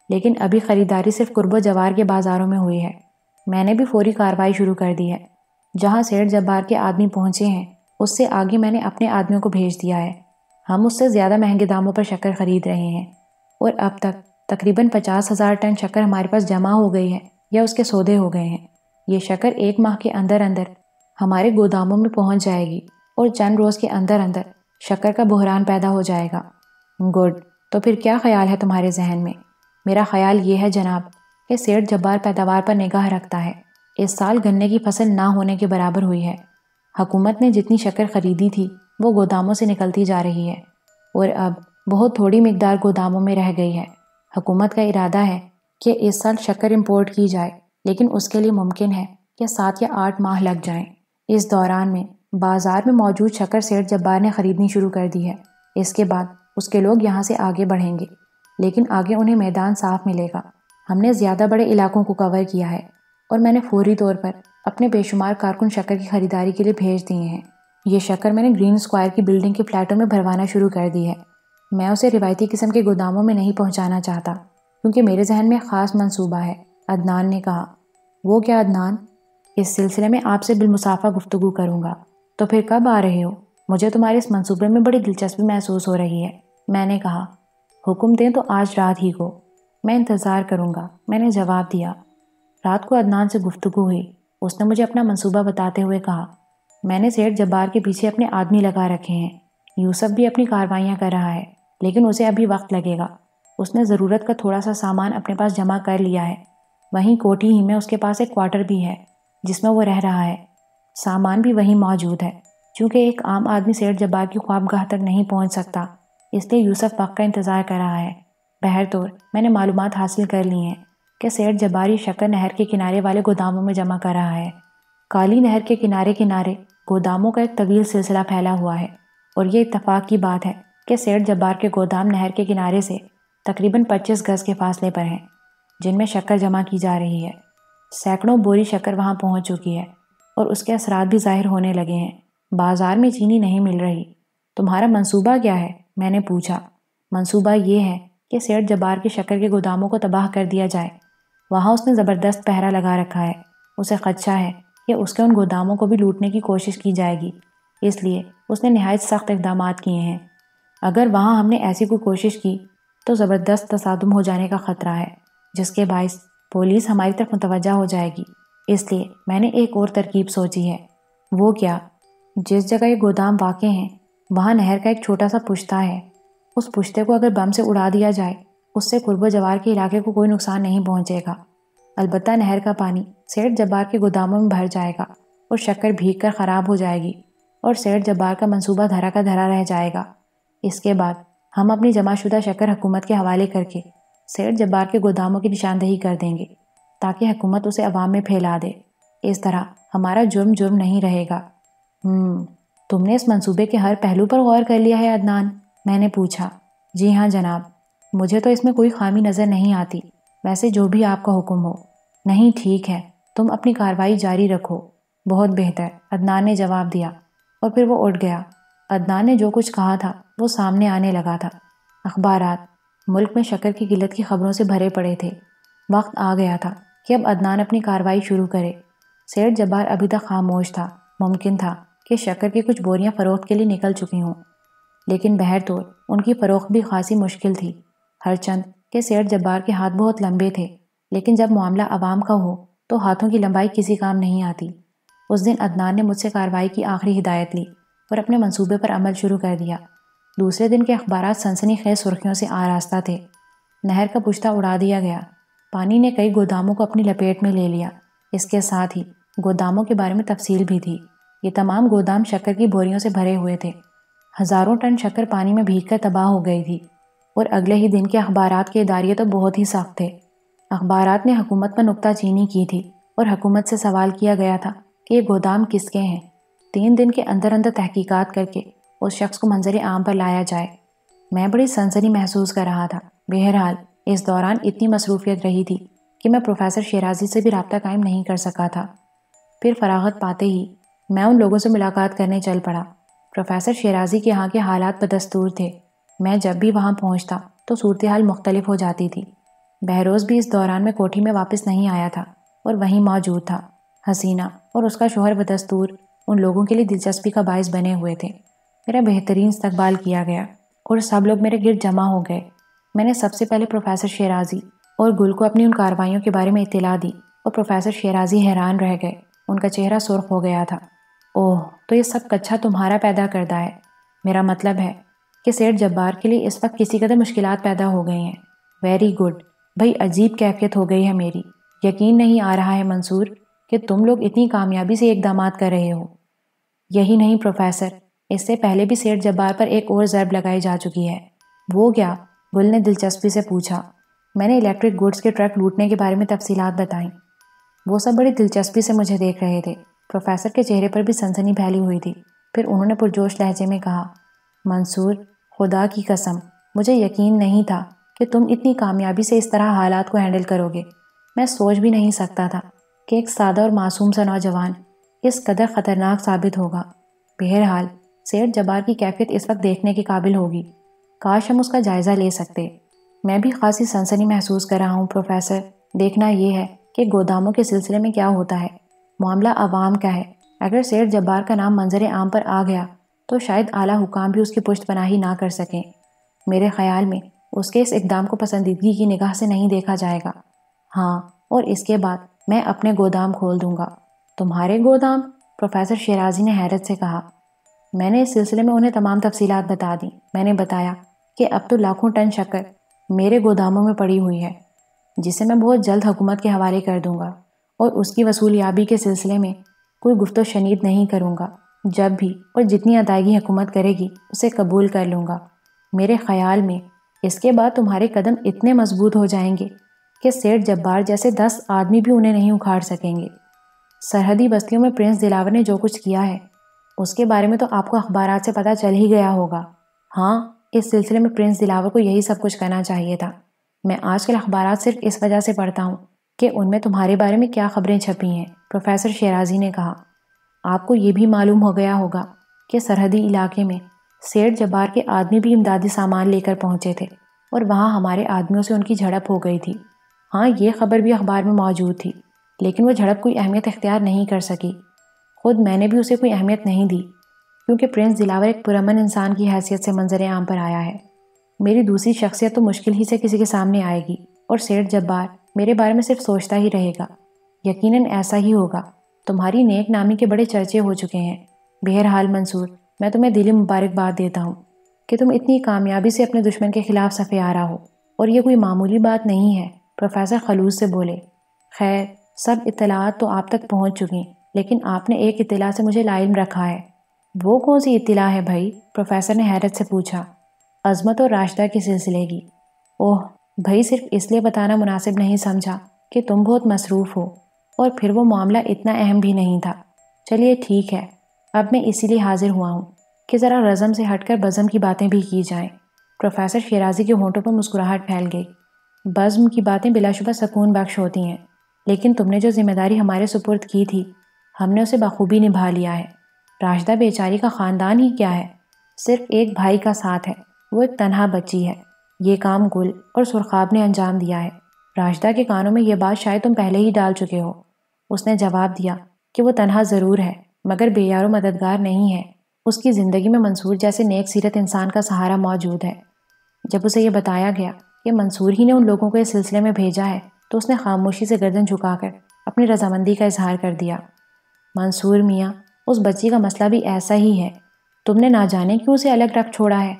لیکن ابھی خریداری صرف قرب و جوار کے بازاروں میں ہوئی ہے۔ میں نے بھی فوری کارروائی شروع کر دی ہے۔ جہاں سیٹھ جبار کے آدمی پہنچے ہیں، اس سے آگے میں نے اپنے آدمیوں کو بھیج دیا ہے۔ ہم اس سے زیادہ مہنگے داموں پر شکر خرید رہے ہیں، اور اب تک تقریباً 50,000 ٹن شکر ہمارے پاس جمع ہو گئی ہے یا اس کے سودے ہو گئے ہیں۔ یہ شکر 1 ماہ کے اندر ہمارے گوداموں میں پہنچ جائے گی، اور چند روز کے اندر شکر کا بحران پیدا ہو جائے گا۔ گڈ، تو پھر کیا خیال ہے تمہارے ذہن میں؟ میرا خیال یہ ہے جناب کہ سیٹھ جبار پیداوار پر نگاہ رکھتا ہے۔ اس سال گنے کی فصل نہ ہونے کے برابر ہوئی ہے۔ حکومت نے جتنی شکر خریدی تھی وہ گوداموں سے نکلتی جا رہی ہے، اور اب بہت تھوڑی مقدار گوداموں میں رہ گئی ہے۔ حکومت کا ارادہ ہے کہ اس سال شکر امپورٹ کی جائے، لیکن اس کے لیے ممکن ہے کہ 7 یا 8 ماہ لگ جائیں۔ اس دوران میں بازار میں موجود شکر سیٹھ جبار نے خریدنی شروع کر دی ہے۔ اس کے بعد اس کے لوگ یہاں سے آگے بڑھیں گے، لیکن آگے انہیں میدان صاف ملے گا۔ ہم نے زیادہ بڑے علاقوں کو کور کیا ہے، اور میں نے فوری طور پر اپنے بے شمار کارکن شکر کی خریداری کے لیے بھیج دیے ہیں۔ یہ شکر میں نے گرین اسکوائر کی بلڈنگ کے فلیٹوں میں بھروانا شروع کر دی ہے۔ میں اسے روایتی قسم کے گوداموں میں نہیں پہنچانا چاہتا، کیونکہ میرے ذہن میں خاص منصوبہ ہے، عدنان نے کہا۔ وہ کیا عدنان؟ اس سلسلے میں آپ سے بالمصافہ گفتگو کروں گا۔ تو پھر کب آ رہے ہو؟ مجھے تمہارے اس منصوبے میں بڑی دلچسپی محسوس ہو رہی ہے، میں نے کہا۔ حکم دیں تو آج رات ہی کو۔ میں انتظار کروں گا، میں نے جواب دیا۔ رات کو عدنان سے گفتگو ہوئی۔ اس نے مجھے اپنا منصوبہ بتاتے ہوئے کہا، میں نے سیٹھ جبار کے پیچھے اپنے آدمی لگا رکھے ہیں۔ یوسف بھی اپنی کاروائیاں کر رہا ہے، لیکن اسے ابھی وقت لگے گا۔ اس نے ضرورت کا تھوڑا سا سامان اپنے پاس جمع کر لیا ہے۔ وہیں کوٹھی ہی میں اس کے پاس ایک کوارٹر بھی ہے جس میں وہ رہ رہا ہے۔ سامان بھی وہیں موجود ہے۔ چونکہ ایک عام آدمی سیٹھ جبار کی خوابگاہ تک نہیں پہنچ سکتا، اس لیے یوسف وقت کا انتظار کر رہا ہے۔ بہرطور میں نے معلومات حاصل کر لی ہیں کہ سیٹھ جبار یہ شکر نہر کے کنارے والے گوداموں میں جمع کر رہا ہے۔ کالی نہر کے کنارے گوداموں کا ایک طویل سلسلہ پھیلا ہوا ہے، اور یہ اتفاق کی بات ہے کہ سیٹھ جبار کے گودام نہر کے کنارے سے تقریباً 25 گز کے فاصلے پر ہیں، جن میں شکر جمع کی جا رہی ہے۔ سینکڑوں بوری شکر وہاں پہنچ چکی ہے، اور اس کے اثرات بھی ظاہر ہونے لگے ہیں۔ بازار میں چینی نہیں مل رہی۔ تمہارا منصوبہ کیا ہے؟ میں نے پوچھا۔ منصوبہ یہ ہے کہ سیٹھ جبار کے شکر کے گوداموں کو تباہ کر دیا جائے۔ وہاں اس نے زبردست پہرا لگا رکھا ہے۔ اسے خدشہ ہے کہ اس کے ان گوداموں کو بھی لوٹنے کی کوشش کی جائے گی، اس لیے اس نے نہایت سخت اقدامات کیے ہیں۔ اگر وہاں ہم نے ایسی کوئی کوشش کی تو زبردست تصادم ہو جانے کا خطرہ ہے، جس کے باعث پولیس ہماری طرف متوجہ ہو جائے گی۔ اس لیے میں نے ایک اور ترکیب سوچی ہے۔ وہ کیا؟ جس جگہ یہ گودام واقع ہیں وہاں نہر کا ایک چھوٹا سا پشتہ ہے۔ اس پشتے کو اگر بم سے اڑا دیا جائے اس سے قرب و جوار کے علاقے کو کوئی نقصان نہیں پہنچے گا۔ البتہ نہر کا پانی سیٹھ جبار کے گوداموں میں بھر جائے گا اور شکر بھیگ کر خراب ہو جائے گی اور سیٹھ جبار کا منصوبہ دھرا کا دھرا رہ جائے گا۔ اس کے بعد ہم اپنی جمع شدہ شکر حکومت کے حوالے کر کے سیٹھ جبار کے گوداموں کی نشاندہی کر دیں گے تاکہ حکومت اسے عوام میں پھیلا دے۔ اس طرح ہمارا جرم نہیں رہے گا۔ تم نے اس منصوبے کے ہر پہلو پر غور کر لیا ہے عدنان؟ میں نے پوچھا۔ جی ہاں جناب، مجھے تو اس میں کوئی خامی نظر نہیں آتی۔ ویسے جو بھی آپ کا حکم ہو۔ نہیں ٹھیک ہے، تم اپنی کارروائی جاری رکھو۔ بہت بہتر، عدنان نے جواب دیا اور پھر وہ اٹھ گیا۔ عدنان نے جو کچھ کہا تھا وہ سامنے آنے لگا تھا۔ اخبارات ملک میں شکر کی قلت کی خبروں سے بھرے پڑے تھے۔ وقت آ گیا تھا کہ اب عدنان اپنی کارروائی شروع کرے۔ سیٹھ جبار ابھی تک خاموش تھا۔ ممکن تھا کہ شکر کی کچھ بوریاں فروخت کے لیے نکل چکی ہوں، لیکن بہرطور ان کی فروخت بھی خاصی مشکل تھی، ہرچند کہ سیٹھ جبار کے ہاتھ بہت لمبے تھے، لیکن جب معاملہ عوام کا ہو تو ہاتھوں کی لمبائی کسی کام نہیں آتی۔ اس دن عدنان نے مجھ سے کارروائی کی آخری ہدایت لی اور اپنے منصوبے پر عمل شروع کر دیا۔ دوسرے دن کے اخبارات سنسنی خیز سرخیوں سے آراستہ تھے۔ نہر کا پشتہ اڑا دیا گیا، پانی نے کئی گوداموں کو اپنی لپیٹ میں لے لیا۔ اس کے ساتھ ہی گوداموں کے بارے میں تفصیل بھی تھی۔ یہ تمام گودام شکر کی بوریوں سے بھرے ہوئے تھے۔ ہزاروں ٹن شکر پانی میں بھیگ کر تباہ ہو گئی تھی، اور اگلے ہی دن کے اخبارات کے اداریے تو بہت ہی سخت تھے۔ اخبارات نے حکومت پر نکتہ چینی کی تھی اور حکومت سے سوال کیا گیا تھا کہ یہ گودام کس کے ہیں۔ 3 دن کے اندر اندر تحقیقات کر کے اس شخص کو منظر عام پر لایا جائے۔ میں بڑی سنسنی محسوس کر رہا تھا۔ بہرحال اس دوران اتنی مصروفیت رہی تھی کہ میں پروفیسر شیرازی سے بھی رابطہ قائم نہیں کر سکا تھا۔ پھر فراغت پاتے ہی میں ان لوگوں سے ملاقات کرنے چل پڑا۔ پروفیسر شیرازی کے یہاں کے حالات بدستور تھے۔ میں جب بھی وہاں پہنچتا تو صورتحال مختلف ہو جاتی تھی۔ بہروز بھی اس دوران میں کوٹھی میں واپس نہیں آیا تھا اور وہیں موجود تھا۔ حسینہ اور اس کا شوہر بدستور ان لوگوں کے لیے دلچسپی کا باعث بنے ہوئے تھے۔ میرا بہترین استقبال کیا گیا اور سب لوگ میرے گرد جمع ہو گئے۔ میں نے سب سے پہلے پروفیسر شیرازی اور گل کو اپنی ان کارروائیوں کے بارے میں اطلاع دی، اور پروفیسر شیرازی حیران رہ گئے۔ ان کا چہرہ سرخ ہو گیا تھا۔ اوہ، تو یہ سب کچھا تمہارا پیدا کردہ ہے؟ میرا مطلب ہے کہ سیٹھ جبار کے لیے اس وقت کسی قدر مشکلات پیدا ہو گئی ہیں۔ ویری گڈ، بھئی عجیب کیفیت ہو گئی ہے میری۔ یقین نہیں آ رہا ہے منصور کہ تم لوگ اتنی کامیابی سے اقدامات کر رہے ہو۔ یہی نہیں پروفیسر، اس سے پہلے بھی سیٹھ جبار پر ایک اور ضرب لگائی جا چکی ہے۔ وہ کیا؟ گل نے دلچسپی سے پوچھا۔ میں نے الیکٹرک گوڈز کے ٹرک لوٹنے کے بارے میں تفصیلات بتائیں۔ وہ سب بڑی دلچسپی سے مجھے دیکھ رہے تھے۔ پروفیسر کے چہرے پر بھی سنسنی پھیلی ہوئی تھی۔ پھر انہوں نے پرجوش لہجے میں کہا، منصور، خدا کی قسم مجھے یقین نہیں تھا کہ تم اتنی کامیابی سے اس طرح حالات کو ہینڈل کرو گے۔ میں سوچ بھی نہیں سکتا تھا کہ ایک سادہ اور معصوم سا نوجوان اس قدر خطرناک ثابت ہوگا۔ بہرحال سیٹھ جبار کی کیفیت اس وقت دیکھنے کے قابل ہوگی۔ کاش ہم اس کا جائزہ لے سکتے۔ میں بھی خاصی سنسنی محسوس کر رہا ہوں پروفیسر۔ دیکھنا یہ ہے کہ گوداموں کے سلسلے میں کیا ہوتا ہے۔ معاملہ عوام کا ہے۔ اگر سیٹھ جبار کا نام منظر عام پر آ گیا تو شاید اعلیٰ حکام بھی اس کی پشت پناہی نہ کر سکیں۔ میرے خیال میں اس کے اس اقدام کو پسندیدگی کی نگاہ سے نہیں دیکھا جائے گا۔ ہاں، اور اس کے بعد میں اپنے گودام کھول دوں گا۔ تمہارے گودام؟ پروفیسر شیرازی نے حیرت سے کہا۔ میں نے اس سلسلے میں انہیں تمام تفصیلات بتا دیں۔ میں نے بتایا کہ اب تو لاکھوں ٹن شکر میرے گوداموں میں پڑی ہوئی ہے، جسے میں بہت جلد حکومت کے حوالے کر دوں گا، اور اس کی وصولیابی کے سلسلے میں کوئی گفت و شنید نہیں کروں گا۔ جب بھی اور جتنی ادائیگی حکومت کرے گی اسے قبول کر لوں گا۔ میرے خیال میں اس کے بعد تمہارے قدم اتنے مضبوط ہو جائیں گے کہ سیٹھ جبار جیسے 10 آدمی بھی انہیں نہیں اکھاڑ سکیں گے۔ سرحدی بستیوں میں پرنس دلاور نے جو کچھ کیا ہے اس کے بارے میں تو آپ کو اخبارات سے پتہ چل ہی گیا ہوگا۔ ہاں، اس سلسلے میں پرنس دلاور کو یہی سب کچھ کرنا چاہیے تھا۔ میں آج کل اخبارات صرف اس وجہ سے پڑھتا ہوں کہ ان میں تمہارے بارے میں کیا خبریں چھپی ہیں۔ پروفیسر شیرازی نے کہا، آپ کو یہ بھی معلوم ہو گیا ہوگا کہ سرحدی علاقے میں سیٹھ جبار کے آدمی بھی امدادی سامان لے کر پہنچے تھے اور وہاں ہمارے آدمیوں سے ان کی جھڑپ ہو گئی تھی۔ ہاں، یہ خبر بھی اخبار میں موجود تھی، لیکن وہ جھڑپ کوئی اہمیت اختیار نہیں کر سکی۔ خود میں نے بھی اسے کوئی اہمیت نہیں دی، کیونکہ پرنس دلاور ایک پرامن انسان کی حیثیت سے منظر عام پر آیا ہے۔ میری دوسری شخصیت تو مشکل ہی سے کسی کے سامنے آئے گی، اور سیٹھ جبار میرے بارے میں صرف سوچتا ہی رہے گا۔ یقیناً ایسا ہی ہوگا، تمہاری نیک نامی کے بڑے چرچے ہو چکے ہیں۔ بہرحال منصور، میں تمہیں دلی مبارکباد دیتا ہوں کہ تم اتنی کامیابی سے اپنے دشمن کے خلاف صفے آرا ہو، اور یہ کوئی معمولی بات نہیں ہے، پروفیسر خلوص سے بولے۔ خیر، سب اطلاعات تو آپ تک پہنچ چکی، لیکن آپ نے ایک اطلاع سے مجھے لاعلم رکھا ہے۔ وہ کون سی اطلاع ہے بھائی؟ پروفیسر نے حیرت سے پوچھا۔ عظمت اور راشدہ کے سلسلے کی۔ اوہ بھائی، صرف اس لیے بتانا مناسب نہیں سمجھا کہ تم بہت مصروف ہو، اور پھر وہ معاملہ اتنا اہم بھی نہیں تھا۔ چلیے ٹھیک ہے، اب میں اسی لیے حاضر ہوا ہوں کہ ذرا رزم سے ہٹ کر بزم کی باتیں بھی کی جائیں۔ پروفیسر شیرازی کے ہونٹوں پر مسکراہٹ پھیل گئی۔ بزم کی باتیں بلا شبہ سکون بخش ہوتی ہیں، لیکن تم نے جو ذمہ داری ہمارے سپرد کی تھی، ہم نے اسے بخوبی نبھا لیا ہے۔ راشدہ بیچاری کا خاندان ہی کیا ہے، صرف ایک بھائی کا ساتھ ہے، وہ ایک تنہا بچی ہے۔ یہ کام گل اور سرخاب نے انجام دیا ہے۔ راشدہ کے کانوں میں یہ بات شاید تم پہلے ہی ڈال چکے ہو۔ اس نے جواب دیا کہ وہ تنہا ضرور ہے، مگر بے یار و مددگار نہیں ہے۔ اس کی زندگی میں منصور جیسے نیک سیرت انسان کا سہارا موجود ہے۔ جب اسے یہ بتایا گیا کہ منصور ہی نے ان لوگوں کو اس سلسلے میں بھیجا ہے، تو اس نے خاموشی سے گردن جھکا کر اپنی رضامندی کا اظہار کر دیا۔ منصور میاں، اس بچی کا مسئلہ بھی ایسا ہی ہے۔ تم نے نہ جانے کیوں اسے الگ رکھ چھوڑا ہے،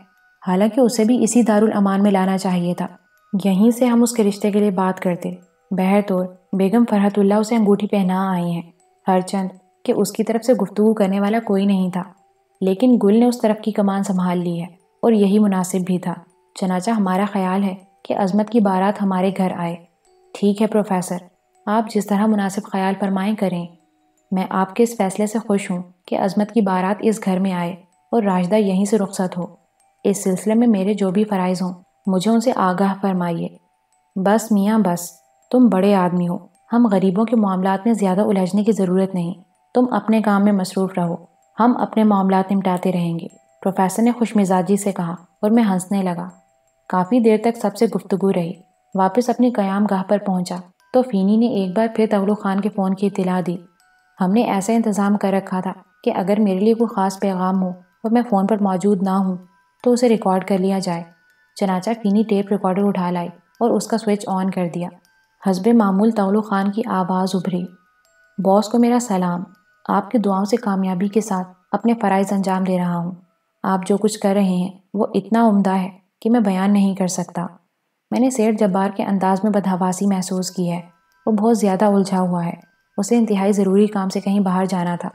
حالانکہ اسے بھی اسی دارالامان میں لانا چاہیے تھا۔ یہیں سے ہم اس کے رشتے کے لیے بات کرتے۔ بہرطور بیگم فرحت اللہ اسے انگوٹھی پہنا آئی ہیں، ہرچند کہ اس کی طرف سے گفتگو کرنے والا کوئی نہیں تھا، لیکن گل نے اس طرف کی کمان سنبھال لی ہے، اور یہی مناسب بھی تھا۔ چنانچہ ہمارا خیال ہے کہ عظمت کی بارات ہمارے گھر آئے۔ ٹھیک ہے پروفیسر، آپ جس طرح مناسب خیال فرمائیں کریں۔ میں آپ کے اس فیصلے سے خوش ہوں کہ عظمت کی بارات اس گھر میں آئے اور راشدہ یہیں سے رخصت ہو۔ اس سلسلے میں میرے جو بھی فرائض ہوں، مجھے ان سے آگاہ فرمائیے۔ بس میاں بس، تم بڑے آدمی ہو، ہم غریبوں کے معاملات میں زیادہ الجھنے کی ضرورت نہیں۔ تم اپنے کام میں مصروف رہو، ہم اپنے معاملات نمٹاتے رہیں گے، پروفیسر نے خوش مزاجی سے کہا، اور میں ہنسنے لگا۔ کافی دیر تک سب سے گفتگو رہی۔ واپس اپنی قیام گاہ پر پہنچا تو فینی نے ایک بار پھر تغلو خان کے فون کی اطلاع دی۔ ہم نے ایسا انتظام کر رکھا تھا کہ اگر میرے لیے کوئی خاص پیغام ہو اور میں فون پر موجود نہ ہوں تو اسے ریکارڈ کر لیا جائے۔ چنانچہ فینی ٹیپ ریکارڈر اٹھا لائی اور اس کا سوئچ آن کر دیا۔ حسب معمول تغلو خان کی آواز ابھری۔ باس کو میرا سلام، آپ کی دعاؤں سے کامیابی کے ساتھ اپنے فرائض انجام دے رہا ہوں۔ آپ جو کچھ کر رہے ہیں وہ اتنا عمدہ ہے کہ میں بیان نہیں کر سکتا۔ میں نے سیٹھ جبار کے انداز میں بدحواسی محسوس کی ہے۔ وہ بہت زیادہ الجھا ہوا ہے، اسے انتہائی ضروری کام سے کہیں باہر جانا تھا،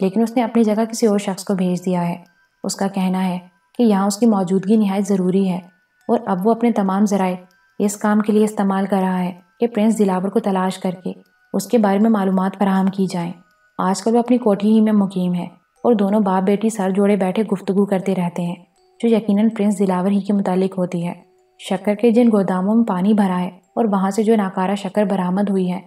لیکن اس نے اپنی جگہ کسی اور شخص کو بھیج دیا ہے۔ اس کا کہنا ہے کہ یہاں اس کی موجودگی نہایت ضروری ہے، اور اب وہ اپنے تمام ذرائع اس کام کے لیے استعمال کر رہا ہے کہ پرنس دلاور کو تلاش کر کے اس کے بارے میں معلومات فراہم کی جائیں۔ آج کل وہ اپنی کوٹھی ہی میں مقیم ہے، اور دونوں باپ بیٹی سر جوڑے بیٹھے گفتگو کرتے رہتے ہیں، جو یقیناً پرنس دلاور ہی کے متعلق ہوتی ہے۔ شکر کے جن گوداموں میں پانی بھرا ہے اور وہاں سے جو ناکارہ شکر برآمد ہوئی ہے،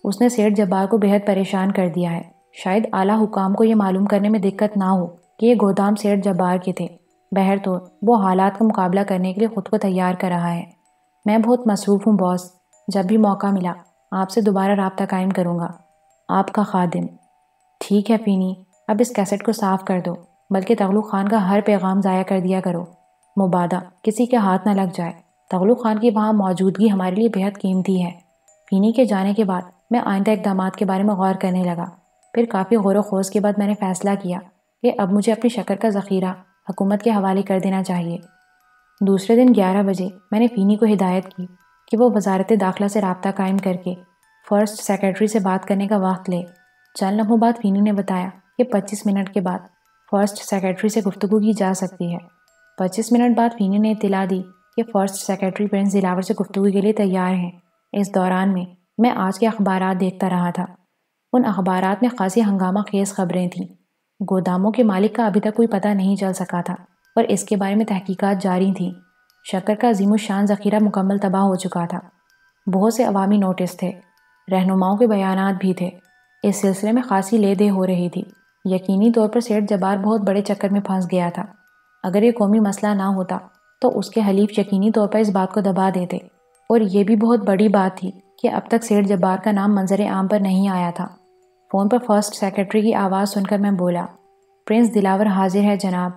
اس نے سیٹھ جبار کو بہت پریشان کر دیا ہے۔ شاید اعلیٰ حکام کو یہ معلوم کرنے میں دقت نہ ہو کہ یہ گودام سیٹھ جبار کے تھے۔ بہرطور وہ حالات کا مقابلہ کرنے کے لیے خود کو تیار کر رہا ہے۔ میں بہت مصروف ہوں باس، جب بھی موقع ملا آپ سے دوبارہ رابطہ قائم کروں گا۔ آپ کا خادم۔ ٹھیک ہے فینی، اب اس کیسٹ کو صاف کر دو، بلکہ تغلو خان کا ہر پیغام ضائع کر دیا کرو، مبادا کسی کے ہاتھ نہ لگ جائے۔ تغلو خان کی وہاں موجودگی ہمارے لیے بہت قیمتی ہے۔ فینی کے جانے کے بعد میں آئندہ اقدامات کے بارے میں غور کرنے لگا۔ پھر کافی غور و خوض کے بعد میں نے فیصلہ کیا کہ اب مجھے اپنی شکر کا ذخیرہ حکومت کے حوالے کر دینا چاہیے۔ دوسرے دن 11 بجے میں نے فینی کو ہدایت کی کہ وہ وزارت داخلہ سے رابطہ قائم کر کے فرسٹ سیکرٹری سے بات کرنے کا وقت لے۔ چند لمحوں بعد فینی نے بتایا کہ 25 منٹ کے بعد فرسٹ سیکرٹری سے گفتگو کی جا سکتی ہے۔ 25 منٹ بعد فینی نے اطلاع دی کہ فرسٹ سیکرٹری پرنس دلاور سے گفتگو کے لیے تیار ہیں۔ اس دوران میں آج کے اخبارات دیکھتا رہا تھا۔ ان اخبارات میں خاصی ہنگامہ خیز خبریں تھیں۔ گوداموں کے مالک کا ابھی تک کوئی پتہ نہیں چل سکا تھا، اور اس کے بارے میں تحقیقات جاری تھیں۔ شکر کا عظیم الشان ذخیرہ مکمل تباہ ہو چکا تھا۔ بہت سے عوامی نوٹس تھے، رہنماؤں کے بیانات بھی تھے۔ اس سلسلے میں خاصی لے دے ہو رہی تھی۔ یقینی طور پر سیٹھ جبار بہت بڑے چکر میں پھنس گیا تھا۔ اگر یہ قومی مسئلہ نہ ہوتا تو اس کے حلیف یقینی طور پر اس بات کو دبا دیتے، اور یہ بھی بہت بڑی بات تھی کہ اب تک سیٹھ جبار کا نام منظر عام پر نہیں آیا تھا۔ فون پر فرسٹ سیکرٹری کی آواز سن کر میں بولا، پرنس دلاور حاضر ہے جناب۔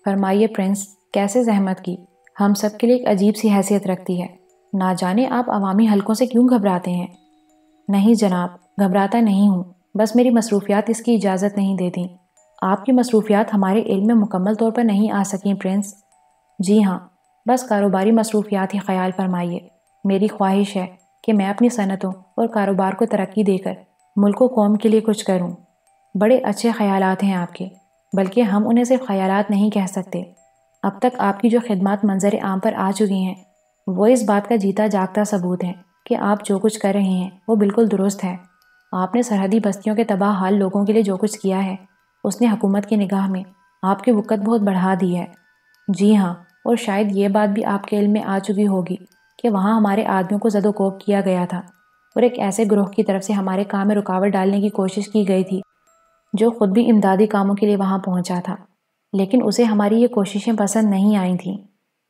فرمائیے پرنس، کیسے زحمت کی؟ ہم سب کے لیے ایک عجیب سی حیثیت رکھتی ہے۔ نہ جانے آپ عوامی حلقوں سے کیوں گھبراتے ہیں؟ نہیں جناب، گھبراتا نہیں ہوں، بس میری مصروفیات اس کی اجازت نہیں دیتی۔ آپ کی مصروفیات ہمارے علم میں مکمل طور پر نہیں آ سکیں پرنس۔ جی ہاں، بس کاروباری مصروفیات ہی خیال فرمائیے۔ میری خواہش ہے کہ میں اپنی صنعتوں اور کاروبار کو ترقی دے کر ملک و قوم کے لیے کچھ کروں۔ بڑے اچھے خیالات ہیں آپ کے، بلکہ ہم انہیں صرف خیالات نہیں کہہ سکتے۔ اب تک آپ کی جو خدمات منظر عام پر آ چکی ہیں وہ اس بات کا جیتا جاگتا ثبوت ہے کہ آپ جو کچھ کر رہے ہیں وہ بالکل درست ہے۔ آپ نے سرحدی بستیوں کے تباہ حال لوگوں کے لیے جو کچھ کیا ہے اس نے حکومت کی نگاہ میں آپ کی وقت بہت بڑھا دی ہے۔ جی ہاں، اور شاید یہ بات بھی آپ کے علم میں آ چکی ہوگی کہ وہاں ہمارے آدمیوں کو زد و کوب کیا گیا تھا اور ایک ایسے گروہ کی طرف سے ہمارے کام میں رکاوٹ ڈالنے کی کوشش کی گئی تھی جو خود بھی امدادی کاموں کے لیے وہاں پہنچا تھا، لیکن اسے ہماری یہ کوششیں پسند نہیں آئی تھیں۔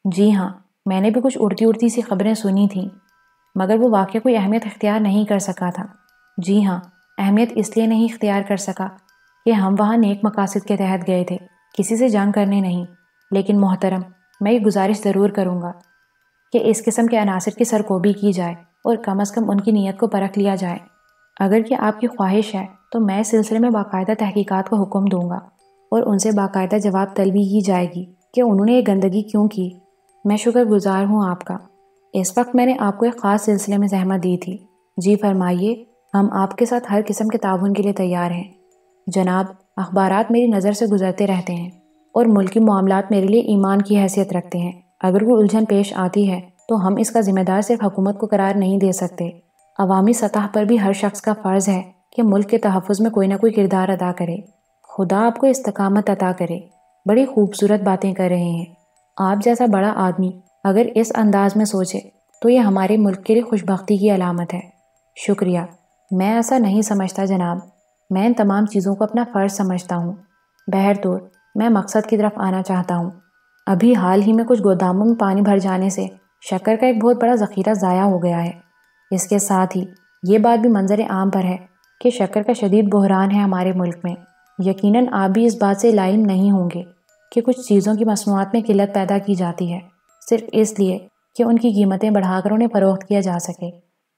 جی ہاں، میں نے بھی کچھ اڑتی سی خبریں سنی تھیں، مگر وہ واقعہ کوئی اہمیت اختیار نہیں کر سکا تھا۔ جی ہاں، اہمیت اس لیے نہیں اختیار کر سکا کہ ہم وہاں نیک مقاصد کے تحت گئے تھے، کسی سے جنگ کرنے نہیں۔ لیکن محترم، میں یہ گزارش ضرور کروں گا کہ اس قسم کے عناصر کی سرکوبی کی جائے اور کم از کم ان کی نیت کو پرکھ لیا جائے۔ اگر کہ آپ کی خواہش ہے تو میں اس سلسلے میں باقاعدہ تحقیقات کا حکم دوں گا اور ان سے باقاعدہ جواب طلبی کی جائے گی کہ انہوں نے یہ گندگی کیوں کی۔ میں شکر گزار ہوں آپ کا۔ اس وقت میں نے آپ کو ایک خاص سلسلے میں زحمت دی تھی۔ جی فرمائیے، ہم آپ کے ساتھ ہر قسم کے تعاون کے لیے تیار ہیں۔ جناب، اخبارات میری نظر سے گزرتے رہتے ہیں اور ملکی معاملات میرے لیے ایمان کی حیثیت رکھتے ہیں۔ اگر کوئی الجھن پیش آتی ہے تو ہم اس کا ذمہ دار صرف حکومت کو قرار نہیں دے سکتے۔ عوامی سطح پر بھی ہر شخص کا فرض ہے کہ ملک کے تحفظ میں کوئی نہ کوئی کردار ادا کرے۔ خدا آپ کو استقامت عطا کرے۔ بڑی خوبصورت باتیں کر رہے ہیں۔ آپ جیسا بڑا آدمی اگر اس انداز میں سوچے تو یہ ہمارے ملک کے لیے خوشبختی کی علامت ہے۔ شکریہ، میں ایسا نہیں سمجھتا جناب۔ میں ان تمام چیزوں کو اپنا فرض سمجھتا ہوں۔ بہرطور میں مقصد کی طرف آنا چاہتا ہوں۔ ابھی حال ہی میں کچھ گوداموں میں پانی بھر جانے سے شکر کا ایک بہت بڑا ذخیرہ ضائع ہو گیا ہے۔ اس کے ساتھ ہی یہ بات بھی منظر عام پر ہے کہ شکر کا شدید بحران ہے ہمارے ملک میں۔ یقیناً آپ بھی اس بات سے لاعلم نہیں ہوں گے کہ کچھ چیزوں کی مصنوعات میں قلت پیدا کی جاتی ہے صرف اس لیے کہ ان کی قیمتیں بڑھا کر انہیں فروخت کیا جا سکے۔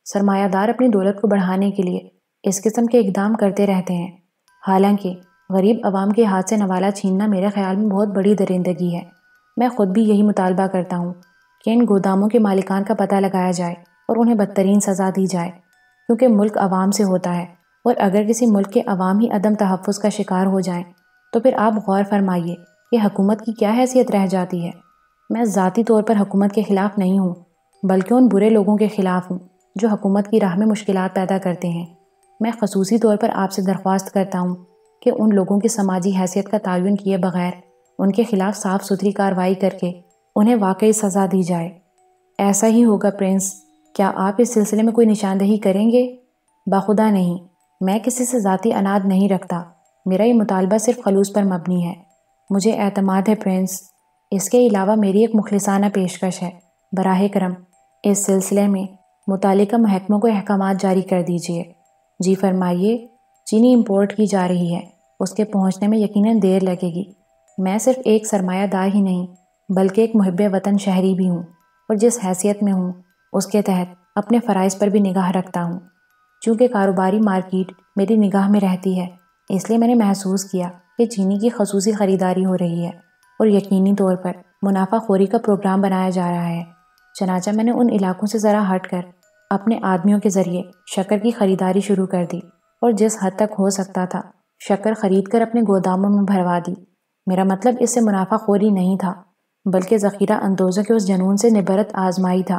سرمایہ دار اپنی دولت کو بڑھانے کے لیے اس قسم کے اقدام کرتے رہتے ہیں، حالانکہ غریب عوام کے ہاتھ سے نوالا چھیننا میرے خیال میں بہت بڑی درندگی ہے۔ میں خود بھی یہی مطالبہ کرتا ہوں کہ ان گوداموں کے مالکان کا پتہ لگایا جائے اور انہیں بدترین سزا دی جائے، کیونکہ ملک عوام سے ہوتا ہے، اور اگر کسی ملک کے عوام ہی عدم تحفظ کا شکار ہو جائیں تو پھر آپ غور فرمائیے کہ حکومت کی کیا حیثیت رہ جاتی ہے۔ میں ذاتی طور پر حکومت کے خلاف نہیں ہوں، بلکہ ان برے لوگوں کے خلاف ہوں جو حکومت کی راہ میں مشکلات پیدا کرتے ہیں۔ میں خصوصی طور پر آپ سے درخواست کرتا ہوں کہ ان لوگوں کی سماجی حیثیت کا تعین کیے بغیر ان کے خلاف صاف ستھری کارروائی کر کے انہیں واقعی سزا دی جائے۔ ایسا ہی ہوگا پرنس۔ کیا آپ اس سلسلے میں کوئی نشاندہی کریں گے؟ بخدا نہیں، میں کسی سے ذاتی عناد نہیں رکھتا۔ میرا یہ مطالبہ صرف خلوص پر مبنی ہے۔ مجھے اعتماد ہے پرنس۔ اس کے علاوہ میری ایک مخلصانہ پیشکش ہے۔ براہ کرم اس سلسلے میں متعلقہ محکموں کو احکامات جاری کر دیجیے۔ جی فرمائیے۔ چینی امپورٹ کی جا رہی ہے، اس کے پہنچنے میں یقیناً دیر لگے گی۔ میں صرف ایک سرمایہ دار ہی نہیں بلکہ ایک محب وطن شہری بھی ہوں، اور جس حیثیت میں ہوں اس کے تحت اپنے فرائض پر بھی نگاہ رکھتا ہوں۔ چونکہ کاروباری مارکیٹ میری نگاہ میں رہتی ہے، اس لیے میں نے محسوس کیا کہ چینی کی خصوصی خریداری ہو رہی ہے اور یقینی طور پر منافع خوری کا پروگرام بنایا جا رہا ہے۔ چنانچہ میں نے ان علاقوں سے ذرا ہٹ کر اپنے آدمیوں کے ذریعے شکر کی خریداری شروع کر دی اور جس حد تک ہو سکتا تھا شکر خرید کر اپنے گوداموں میں بھروا دی۔ میرا مطلب اس سے منافع خوری نہیں تھا، بلکہ ذخیرہ اندوزوں کے اس جنون سے نبرت آزمائی تھا،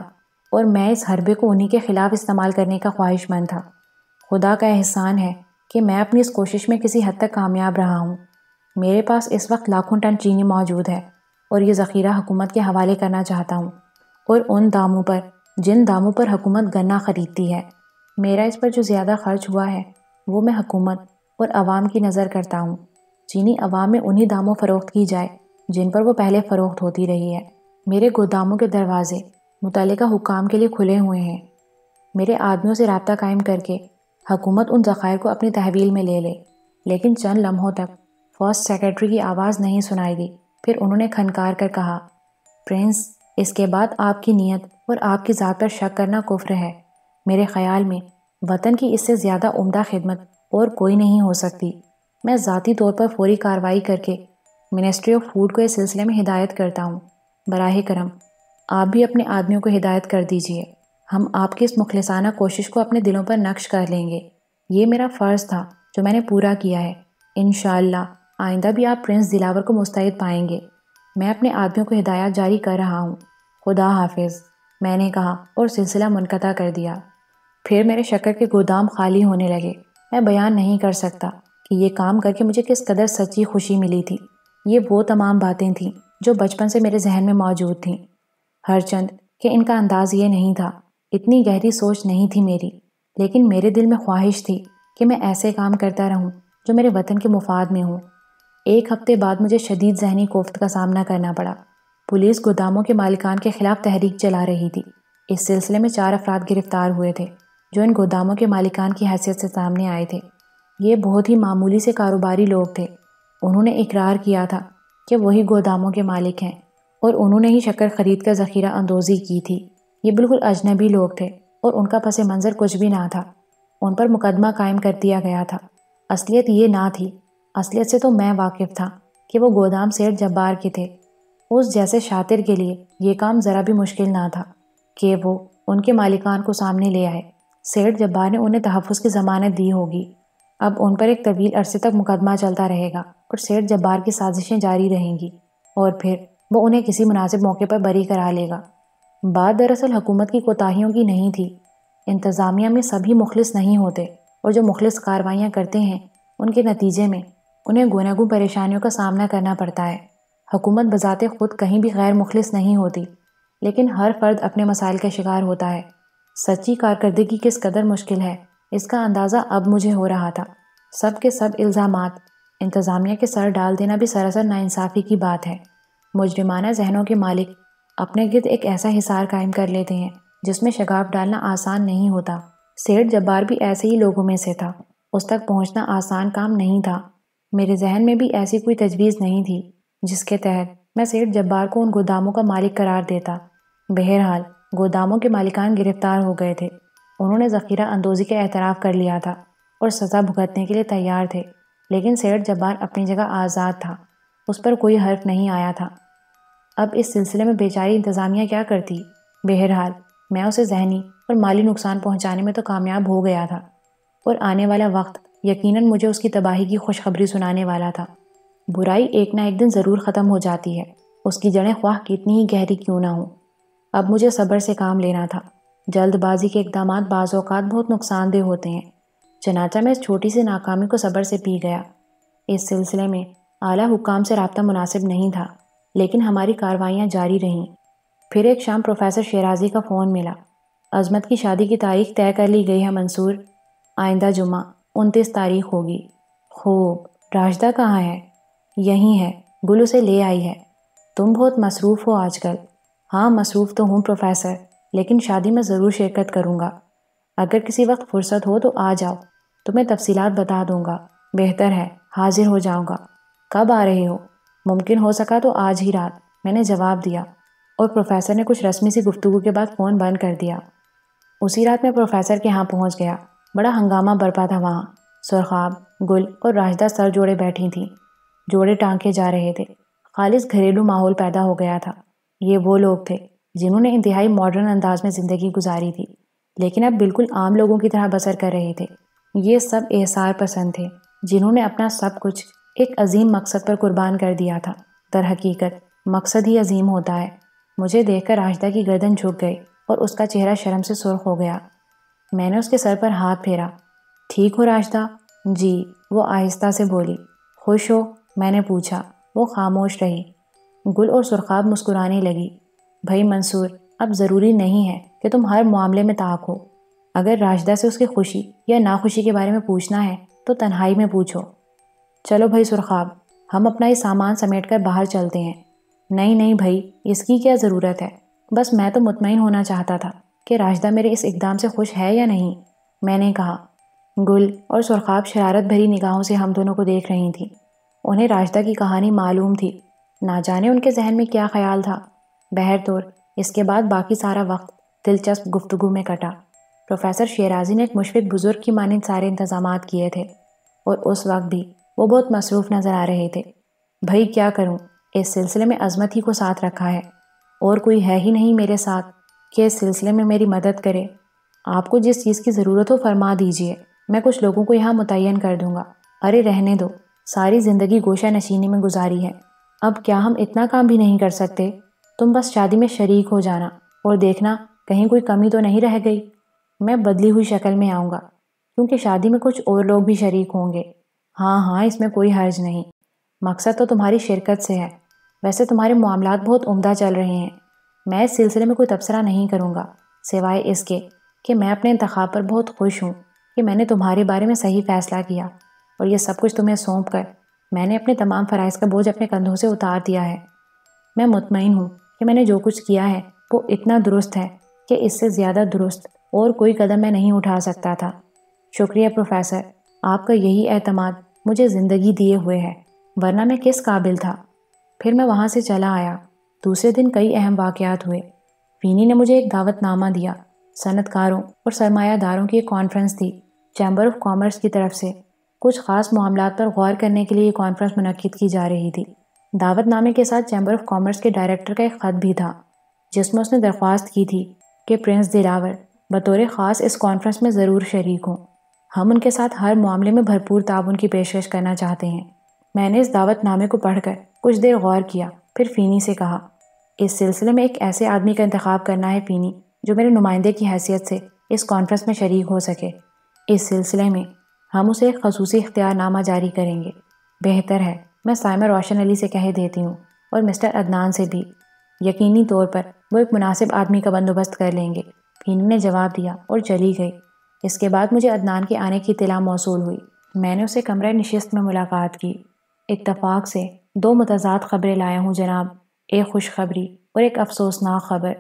اور میں اس حربے کو انہی کے خلاف استعمال کرنے کا خواہش مند تھا۔ خدا کا احسان ہے کہ میں اپنی اس کوشش میں کسی حد تک کامیاب رہا ہوں۔ میرے پاس اس وقت لاکھوں ٹن چینی موجود ہے اور یہ ذخیرہ حکومت کے حوالے کرنا چاہتا ہوں، اور ان داموں پر جن داموں پر حکومت گنا خریدتی ہے۔ میرا اس پر جو زیادہ خرچ ہوا ہے وہ میں حکومت اور عوام کی نظر کرتا ہوں۔ چینی عوام میں انہی داموں فروخت کی جائے جن پر وہ پہلے فروخت ہوتی رہی ہے۔ میرے گوداموں کے دروازے متعلقہ حکام کے لیے کھلے ہوئے ہیں۔ میرے آدمیوں سے رابطہ قائم کر کے حکومت ان ذخائر کو اپنی تحویل میں لے لے۔ لیکن چند لمحوں تک فرسٹ سیکرٹری کی آواز نہیں سنائی دی۔ پھر انہوں نے کھنکار کر کہا، پرنس، اس کے بعد آپ کی نیت اور آپ کی ذات پر شک کرنا کفر ہے۔ میرے خیال میں وطن کی اس سے زیادہ عمدہ خدمت اور کوئی نہیں ہو سکتی۔ میں ذاتی طور پر فوری کارروائی کر کے منسٹری آف فوڈ کو اس سلسلے میں ہدایت کرتا ہوں۔ براہ کرم آپ بھی اپنے آدمیوں کو ہدایت کر دیجیے۔ ہم آپ کی اس مخلصانہ کوشش کو اپنے دلوں پر نقش کر لیں گے۔ یہ میرا فرض تھا جو میں نے پورا کیا ہے۔ انشاءاللہ آئندہ بھی آپ پرنس دلاور کو مستعد پائیں گے۔ میں اپنے آدمیوں کو ہدایات جاری کر رہا ہوں۔ خدا حافظ، میں نے کہا اور سلسلہ منقطع کر دیا۔ پھر میرے شکر کے گودام خالی ہونے لگے۔ میں بیان نہیں کر سکتا کہ یہ کام کر کے مجھے کس قدر سچی خوشی ملی تھی۔ یہ وہ تمام باتیں تھیں جو بچپن سے میرے ذہن میں موجود تھیں، ہرچند کہ ان کا انداز یہ نہیں تھا، اتنی گہری سوچ نہیں تھی میری، لیکن میرے دل میں خواہش تھی کہ میں ایسے کام کرتا رہوں جو میرے وطن کے مفاد میں ہوں۔ ایک ہفتے بعد مجھے شدید ذہنی کوفت کا سامنا کرنا پڑا۔ پولیس گوداموں کے مالکان کے خلاف تحریک چلا رہی تھی۔ اس سلسلے میں 4 افراد گرفتار ہوئے تھے جو ان گوداموں کے مالکان کی حیثیت سے سامنے آئے تھے۔ یہ بہت ہی معمولی سے کاروباری لوگ تھے۔ انہوں نے اقرار کیا تھا کہ وہی گوداموں کے مالک ہیں اور انہوں نے ہی شکر خرید کر ذخیرہ اندوزی کی تھی۔ یہ بالکل اجنبی لوگ تھے اور ان کا پس منظر کچھ بھی نہ تھا۔ ان پر مقدمہ قائم کر دیا گیا تھا۔ اصلیت یہ نہ تھی، اصلیت سے تو میں واقف تھا کہ وہ گودام سیٹھ جبار کے تھے۔ اس جیسے شاطر کے لیے یہ کام ذرا بھی مشکل نہ تھا کہ وہ ان کے مالکان کو سامنے لے آئے۔ سیٹھ جبار نے انہیں تحفظ کی ضمانت دی ہوگی۔ اب ان پر ایک طویل عرصے تک مقدمہ چلتا رہے گا اور سیٹھ جبار کی سازشیں جاری رہیں گی اور پھر وہ انہیں کسی مناسب موقع پر بری کرا لے گا۔ بات دراصل حکومت کی کوتاہیوں کی نہیں تھی۔ انتظامیہ میں سبھی مخلص نہیں ہوتے اور جو مخلص کارروائیاں کرتے ہیں ان کے نتیجے میں انہیں گوناگوں پریشانیوں کا سامنا کرنا پڑتا ہے۔ حکومت بذات خود کہیں بھی غیر مخلص نہیں ہوتی، لیکن ہر فرد اپنے مسائل کا شکار ہوتا ہے۔ سچی کارکردگی کس قدر مشکل ہے اس کا اندازہ اب مجھے ہو رہا تھا۔ سب کے سب الزامات انتظامیہ کے سر ڈال دینا بھی سراسر ناانصافی کی بات ہے۔ مجرمانہ ذہنوں کے مالک اپنے گرد ایک ایسا حصار قائم کر لیتے ہیں جس میں شگاف ڈالنا آسان نہیں ہوتا۔ سیٹھ جبار بھی ایسے ہی لوگوں میں سے تھا۔ اس تک پہنچنا آسان کام نہیں تھا۔ میرے ذہن میں بھی ایسی کوئی تجویز نہیں تھی جس کے تحت میں سیٹھ جبار کو ان گوداموں کا مالک قرار دیتا۔ بہرحال گوداموں کے مالکان گرفتار ہو گئے تھے۔ انہوں نے ذخیرہ اندوزی کا اعتراف کر لیا تھا اور سزا بھگتنے کے لیے تیار تھے، لیکن سیٹھ جبار اپنی جگہ آزاد تھا۔ اس پر کوئی حرف نہیں آیا تھا۔ اب اس سلسلے میں بیچاری انتظامیہ کیا کرتی؟ بہرحال میں اسے ذہنی اور مالی نقصان پہنچانے میں تو کامیاب ہو گیا تھا اور آنے والا وقت یقیناً مجھے اس کی تباہی کی خوشخبری سنانے والا تھا۔ برائی ایک نہ ایک دن ضرور ختم ہو جاتی ہے، اس کی جڑیں خواہ کتنی ہی گہری کیوں نہ ہوں۔ اب مجھے صبر سے کام لینا تھا۔ جلد بازی کے اقدامات بعض اوقات بہت نقصان دہ ہوتے ہیں، چنانچہ میں اس چھوٹی سی ناکامی کو صبر سے پی گیا۔ اس سلسلے میں اعلیٰ حکام سے رابطہ مناسب نہیں تھا، لیکن ہماری کارروائیاں جاری رہیں۔ پھر ایک شام پروفیسر شیرازی کا فون ملا۔ عظمت کی شادی کی تاریخ طے کر لی گئی ہے منصور، آئندہ جمعہ 29 تاریخ ہوگی۔ خوب، راشدہ کہاں ہے؟ یہیں ہے، گل اسے لے آئی ہے۔ تم بہت مصروف ہو آج کل۔ ہاں مصروف تو ہوں پروفیسر، لیکن شادی میں ضرور شرکت کروں گا۔ اگر کسی وقت فرصت ہو تو آ جاؤ، تمہیں تفصیلات بتا دوں گا۔ بہتر ہے، حاضر ہو جاؤں گا۔ کب آ رہے ہو؟ ممکن ہو سکا تو آج ہی رات، میں نے جواب دیا، اور پروفیسر نے کچھ رسمی سی گفتگو کے بعد فون بند کر دیا۔ اسی رات میں پروفیسر کے ہاں پہنچ گیا۔ بڑا ہنگامہ برپا تھا وہاں۔ سرخاب، گل اور راشدہ سر جوڑے بیٹھی تھیں۔ جوڑے ٹانکے جا رہے تھے۔ خالص گھریلو ماحول پیدا ہو گیا تھا۔ یہ وہ لوگ تھے جنہوں نے انتہائی ماڈرن انداز میں زندگی گزاری تھی، لیکن اب بالکل عام لوگوں کی طرح بسر کر رہے تھے۔ یہ سب احسار پسند تھے جنہوں نے اپنا سب کچھ ایک عظیم مقصد پر قربان کر دیا تھا۔ در حقیقت مقصد ہی عظیم ہوتا ہے۔ مجھے دیکھ کر راشدہ کی گردن جھک گئی اور اس کا چہرہ شرم سے سرخ ہو گیا۔ میں نے اس کے سر پر ہاتھ پھیرا۔ ٹھیک ہو راشدہ؟ جی، وہ آہستہ سے بولی۔ خوش ہو؟ میں نے پوچھا۔ وہ خاموش رہی۔ گل اور سرخاب مسکرانے لگی۔ بھائی منصور، اب ضروری نہیں ہے کہ تم ہر معاملے میں طاق ہو۔ اگر راشدہ سے اس کی خوشی یا ناخوشی کے بارے میں پوچھنا ہے تو تنہائی میں پوچھو۔ چلو بھائی سرخاب، ہم اپنا یہ سامان سمیٹ کر باہر چلتے ہیں۔ نہیں نہیں بھائی، اس کی کیا ضرورت ہے؟ بس میں تو مطمئن ہونا چاہتا تھا کہ راشدہ میرے اس اقدام سے خوش ہے یا نہیں، میں نے کہا۔ گل اور سرخاب شرارت بھری نگاہوں سے ہم دونوں کو دیکھ رہی تھیں۔ انہیں راشدہ کی کہانی معلوم تھی۔ نہ جانے ان کے ذہن میں کیا خیال تھا۔ بہرطور اس کے بعد باقی سارا وقت دلچسپ گفتگو میں کٹا۔ پروفیسر شیرازی نے ایک مشفق بزرگ کی مانند سارے انتظامات کیے تھے اور اس وقت بھی وہ بہت مصروف نظر آ رہے تھے۔ بھائی کیا کروں، اس سلسلے میں عظمت ہی کو ساتھ رکھا ہے اور کوئی ہے ہی نہیں میرے ساتھ کہ اس سلسلے میں میری مدد کرے۔ آپ کو جس چیز کی ضرورت ہو فرما دیجئے، میں کچھ لوگوں کو یہاں متعین کر دوں گا۔ ارے رہنے دو، ساری زندگی گوشہ نشینی میں گزاری ہے، اب کیا ہم اتنا کام بھی نہیں کر سکتے؟ تم بس شادی میں شریک ہو جانا اور دیکھنا کہیں کوئی کمی تو نہیں رہ گئی۔ میں بدلی ہوئی شکل میں آؤں گا کیونکہ شادی میں کچھ اور لوگ بھی شریک ہوں گے۔ ہاں ہاں، اس میں کوئی حرج نہیں، مقصد تو تمہاری شرکت سے ہے۔ ویسے تمہارے معاملات بہت عمدہ چل رہے ہیں، میں اس سلسلے میں کوئی تبصرہ نہیں کروں گا سوائے اس کے کہ میں اپنے انتخاب پر بہت خوش ہوں کہ میں نے تمہارے بارے میں صحیح فیصلہ کیا اور یہ سب کچھ تمہیں سونپ کر میں نے اپنے تمام فرائض کا بوجھ اپنے کندھوں سے اتار دیا ہے۔ میں مطمئن ہوں کہ میں نے جو کچھ کیا ہے وہ اتنا درست ہے کہ اس سے زیادہ درست اور کوئی قدم میں نہیں اٹھا سکتا تھا۔ شکریہ پروفیسر، آپ کا یہی اعتماد مجھے زندگی دیے ہوئے ہے، ورنہ میں کس قابل تھا۔ پھر میں وہاں سے چلا آیا۔ دوسرے دن کئی اہم واقعات ہوئے۔ فینی نے مجھے ایک دعوت نامہ دیا۔ صنعت کاروں اور سرمایہ داروں کی ایک کانفرنس تھی چیمبر آف کامرس کی طرف سے۔ کچھ خاص معاملات پر غور کرنے کے لیے یہ کانفرنس منعقد کی جا رہی تھی۔ دعوت نامے کے ساتھ چیمبر آف کامرس کے ڈائریکٹر کا ایک خط بھی تھا جس میں اس نے درخواست کی تھی کہ پرنس دلاور بطور خاص اس کانفرنس میں ضرور شریک ہوں۔ ہم ان کے ساتھ ہر معاملے میں بھرپور تعاون کی پیشکش کرنا چاہتے ہیں۔ میں نے اس دعوت نامے کو پڑھ کر کچھ دیر غور کیا، پھر فینی سے کہا، اس سلسلے میں ایک ایسے آدمی کا انتخاب کرنا ہے فینی جو میرے نمائندے کی حیثیت سے اس کانفرنس میں شریک ہو سکے۔ اس سلسلے میں ہم اسے ایک خصوصی اختیار نامہ جاری کریں گے۔ بہتر ہے میں سائمر روشن علی سے کہہ دیتی ہوں اور مسٹر عدنان سے بھی، یقینی طور پر وہ ایک مناسب آدمی کا بندوبست کر لیں گے۔ فینی نے جواب دیا اور چلی گئی۔ اس کے بعد مجھے عدنان کے آنے کی اطلاع موصول ہوئی۔ میں نے اسے کمرہ نشست میں ملاقات کی۔ اتفاق سے دو متضاد خبریں لایا ہوں جناب، ایک خوشخبری اور ایک افسوسناک خبر۔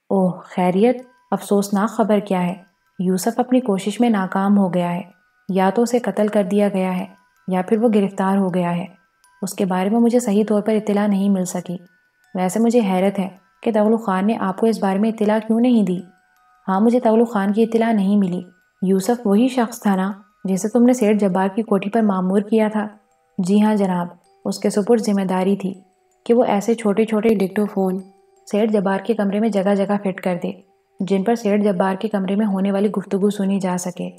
اوہ خیریت، افسوسناک خبر کیا ہے؟ یوسف اپنی کوشش میں ناکام ہو گیا ہے، یا تو اسے قتل کر دیا گیا ہے یا پھر وہ گرفتار ہو گیا ہے۔ اس کے بارے میں مجھے صحیح طور پر اطلاع نہیں مل سکی۔ ویسے مجھے حیرت ہے کہ تغلق خان نے آپ کو اس بارے میں اطلاع کیوں نہیں دی؟ ہاں، مجھے تغلق خان کی اطلاع نہیں ملی۔ یوسف وہی شخص تھا نا جسے تم نے سیٹھ جبار کی کوٹھی پر مامور کیا تھا؟ جی ہاں جناب، اس کے سپرد ذمہ داری تھی کہ وہ ایسے چھوٹے چھوٹے ڈکٹو فون سیٹھ جبار کے کمرے میں جگہ جگہ فٹ کر دے جن پر سیٹھ جبار کے کمرے میں ہونے والی گفتگو سنی جا سکے۔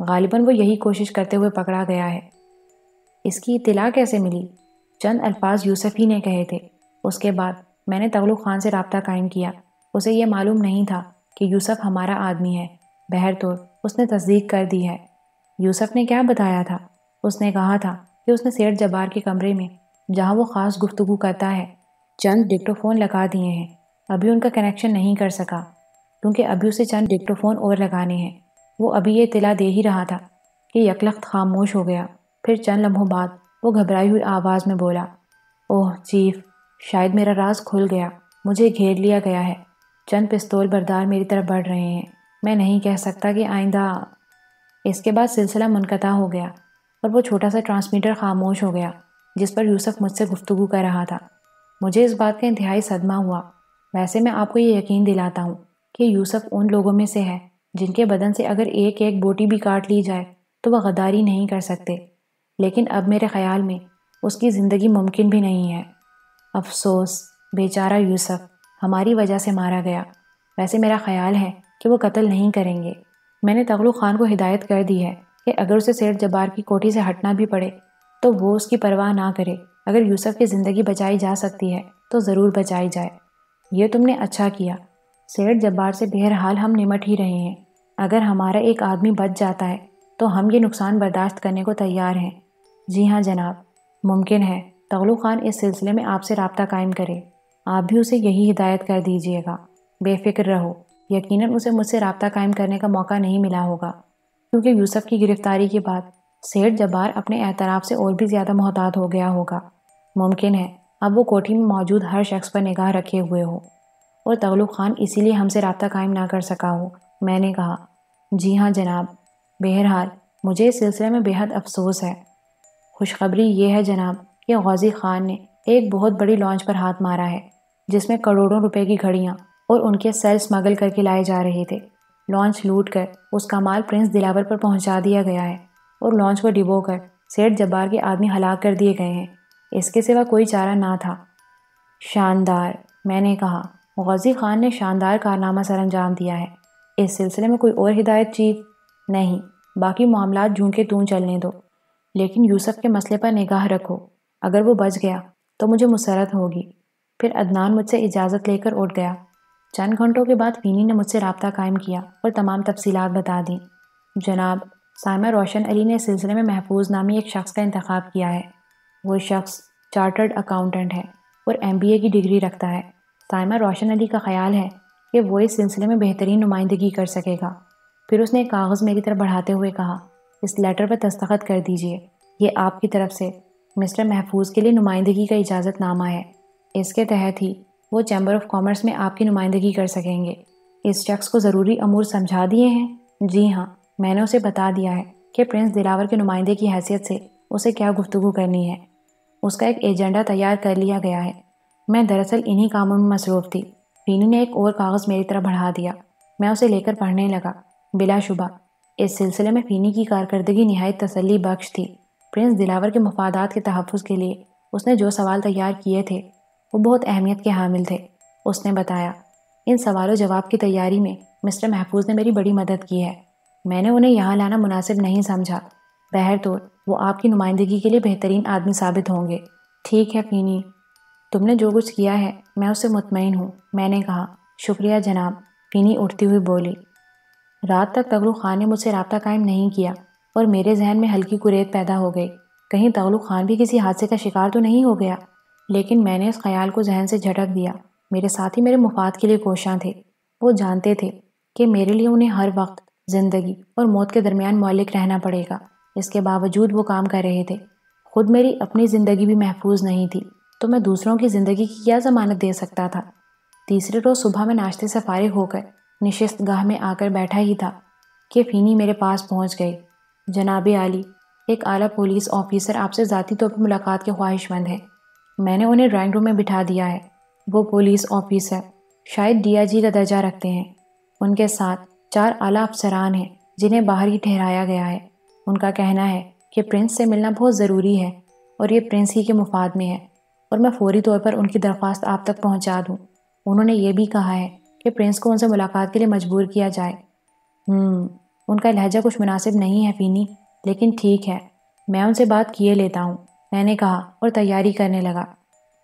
غالباً وہ یہی کوشش کرتے ہوئے پکڑا گیا ہے۔ اس کی اطلاع کیسے ملی؟ چند الفاظ یوسف ہی نے کہے تھے۔ اس کے بعد میں نے تغلق خان سے رابطہ قائم کیا۔ اسے یہ معلوم نہیں تھا کہ یوسف ہمارا آدمی ہے۔ بہرطور اس نے تصدیق کر دی ہے۔ یوسف نے کیا بتایا تھا؟ اس نے کہا تھا کہ اس نے سیٹھ جبار کے کمرے میں جہاں وہ خاص گفتگو کرتا ہے چند ڈکٹو فون لگا دیے ہیں۔ ابھی ان کا کنیکشن نہیں کر سکا کیونکہ ابھی اسے چند ڈکٹو فون اور لگانے ہیں۔ وہ ابھی یہ اطلاع دے ہی رہا تھا کہ یکلخت خاموش ہو گیا۔ پھر چند لمحوں بعد وہ گھبرائی ہوئی آواز میں بولا، اوہ چیف، شاید میرا راز کھل گیا، مجھے گھیر لیا گیا ہے، چند پستول بردار میری طرف بڑھ رہے ہیں، میں نہیں کہہ سکتا کہ آئندہ۔ اس کے بعد سلسلہ منقطع ہو گیا اور وہ چھوٹا سا ٹرانسمیٹر خاموش ہو گیا جس پر یوسف مجھ سے گفتگو کر رہا تھا۔ مجھے اس بات کا انتہائی صدمہ ہوا۔ ویسے میں آپ کو یہ یقین دلاتا ہوں کہ یوسف ان لوگوں میں سے ہے جن کے بدن سے اگر ایک ایک بوٹی بھی کاٹ لی جائے تو وہ غداری نہیں کر سکتے، لیکن اب میرے خیال میں اس کی زندگی ممکن بھی نہیں ہے۔ افسوس، بیچارہ یوسف ہماری وجہ سے مارا گیا۔ ویسے میرا خیال ہے کہ وہ قتل نہیں کریں گے۔ میں نے تغلق خان کو ہدایت کر دی ہے کہ اگر اسے سیٹھ جبار کی کوٹھی سے ہٹنا بھی پڑے تو وہ اس کی پرواہ نہ کرے۔ اگر یوسف کی زندگی بچائی جا سکتی ہے تو ضرور بچائی جائے۔ یہ تم نے اچھا کیا۔ سیٹھ جبار سے بہرحال ہم نمٹ ہی رہے ہیں۔ اگر ہمارا ایک آدمی بچ جاتا ہے تو ہم یہ نقصان برداشت کرنے کو تیار ہیں۔ جی ہاں جناب، ممکن ہے تغلق خان اس سلسلے میں آپ سے رابطہ قائم کرے۔ آپ بھی اسے یہی ہدایت کر دیجئے گا۔ بے فکر رہو، یقیناً اسے مجھ سے رابطہ قائم کرنے کا موقع نہیں ملا ہوگا کیونکہ یوسف کی گرفتاری کے بعد سیٹھ جبار اپنے اعتراف سے اور بھی زیادہ محتاط ہو گیا ہوگا۔ ممکن ہے اب وہ کوٹھی میں موجود ہر شخص پر نگاہ رکھے ہوئے ہو اور تغلق خان اسی لیے ہم سے رابطہ قائم نہ کر سکا ہو۔ میں نے کہا، جی ہاں جناب، بہرحال مجھے اس سلسلے میں بے حد افسوس ہے۔ خوشخبری یہ ہے جناب کہ غازی خان نے ایک بہت بڑی لانچ پر ہاتھ مارا ہے جس میں کروڑوں روپے کی گھڑیاں اور ان کے سیل اسمگل کر کے لائے جا رہے تھے۔ لانچ لوٹ کر اس کا مال پرنس دلاور پر پہنچا دیا گیا ہے اور لانچ کو ڈبو کر سیٹھ جبار کے آدمی ہلاک کر دیے گئے ہیں۔ اس کے سوا کوئی چارہ نہ تھا۔ شاندار، میں نے کہا۔ غازی خان نے شاندار کارنامہ سر انجام دیا ہے۔ اس سلسلے میں کوئی اور ہدایت چیف؟ نہیں، باقی معاملات جوں کے توں چلنے دو، لیکن یوسف کے مسئلے پر نگاہ رکھو۔ اگر وہ بچ گیا تو مجھے مسرت ہوگی۔ پھر عدنان مجھ سے اجازت لے کر اٹھ گیا۔ چند گھنٹوں کے بعد فینی نے مجھ سے رابطہ قائم کیا اور تمام تفصیلات بتا دیں۔ جناب، سائمہ روشن علی نے اس سلسلے میں محفوظ نامی ایک شخص کا انتخاب کیا ہے۔ وہ شخص چارٹرڈ اکاؤنٹنٹ ہے اور MBA کی ڈگری رکھتا ہے۔ سائمہ روشن علی کا خیال ہے کہ وہ اس سلسلے میں بہترین نمائندگی کر سکے گا۔ پھر اس نے ایک کاغذ میری طرف بڑھاتے ہوئے کہا، اس لیٹر پر دستخط کر دیجئے۔ یہ آپ کی طرف سے مسٹر محفوظ کے لیے نمائندگی کا اجازت نامہ ہے۔ اس کے تحت ہی وہ چیمبر آف کامرس میں آپ کی نمائندگی کر سکیں گے۔ اس شخص کو ضروری امور سمجھا دیے ہیں؟ جی ہاں، میں نے اسے بتا دیا ہے کہ پرنس دلاور کے نمائندے کی حیثیت سے اسے کیا گفتگو کرنی ہے۔ اس کا ایک ایجنڈا تیار کر لیا گیا ہے۔ میں دراصل انہی کاموں میں مصروف تھی۔ فینی نے ایک اور کاغذ میری طرف بڑھا دیا۔ میں اسے لے کر پڑھنے لگا۔ بلا شبہ اس سلسلے میں فینی کی کارکردگی نہایت تسلی بخش تھی۔ پرنس دلاور کے مفادات کے تحفظ کے لیے اس نے جو سوال تیار کیے تھے وہ بہت اہمیت کے حامل تھے۔ اس نے بتایا، ان سوال و جواب کی تیاری میں مسٹر محفوظ نے میری بڑی مدد کی ہے۔ میں نے انہیں یہاں لانا مناسب نہیں سمجھا۔ بہرطور وہ آپ کی نمائندگی کے لیے بہترین آدمی ثابت ہوں گے۔ ٹھیک ہے فینی، تم نے جو کچھ کیا ہے میں اس سے مطمئن ہوں، میں نے کہا۔ شکریہ جناب، فینی اٹھتی ہوئی بولی۔ رات تک تغلق خان نے مجھ سے رابطہ قائم نہیں کیا اور میرے ذہن میں ہلکی کریت پیدا ہو گئی، کہیں تغلق خان بھی کسی حادثے کا شکار تو نہیں ہو گیا۔ لیکن میں نے اس خیال کو ذہن سے جھٹک دیا۔ میرے ساتھی میرے مفاد کے لیے کوشاں تھے۔ وہ جانتے تھے کہ میرے لیے انہیں ہر وقت زندگی اور موت کے درمیان معلق رہنا پڑے گا۔ اس کے باوجود وہ کام کر رہے تھے۔ خود میری اپنی زندگی بھی محفوظ نہیں تھی تو میں دوسروں کی زندگی کی کیا ضمانت دے سکتا تھا؟ تیسرے روز صبح میں ناشتے سے فارغ ہو کر نشست گاہ میں آ کر بیٹھا ہی تھا کہ فینی میرے پاس پہنچ گئی۔ جناب عالی، ایک اعلیٰ پولیس آفیسر آپ سے ذاتی طور پر ملاقات کے خواہش مند ہے۔ میں نے انہیں ڈرائنگ روم میں بٹھا دیا ہے۔ وہ پولیس آفیسر شاید DIG کا درجہ رکھتے ہیں۔ ان کے ساتھ 4 اعلیٰ افسران ہیں جنہیں باہر ہی ٹھہرایا گیا ہے۔ ان کا کہنا ہے کہ پرنس سے ملنا بہت ضروری ہے اور یہ پرنس ہی کے مفاد میں ہے، اور میں فوری طور پر ان کی درخواست آپ تک پہنچا دوں۔ انہوں نے یہ بھی کہا ہے کہ پرنس کو ان سے ملاقات کے لیے مجبور کیا جائے۔ ان کا لہجہ کچھ مناسب نہیں ہے فینی، لیکن ٹھیک ہے، میں ان سے بات کیے لیتا ہوں، میں نے کہا اور تیاری کرنے لگا۔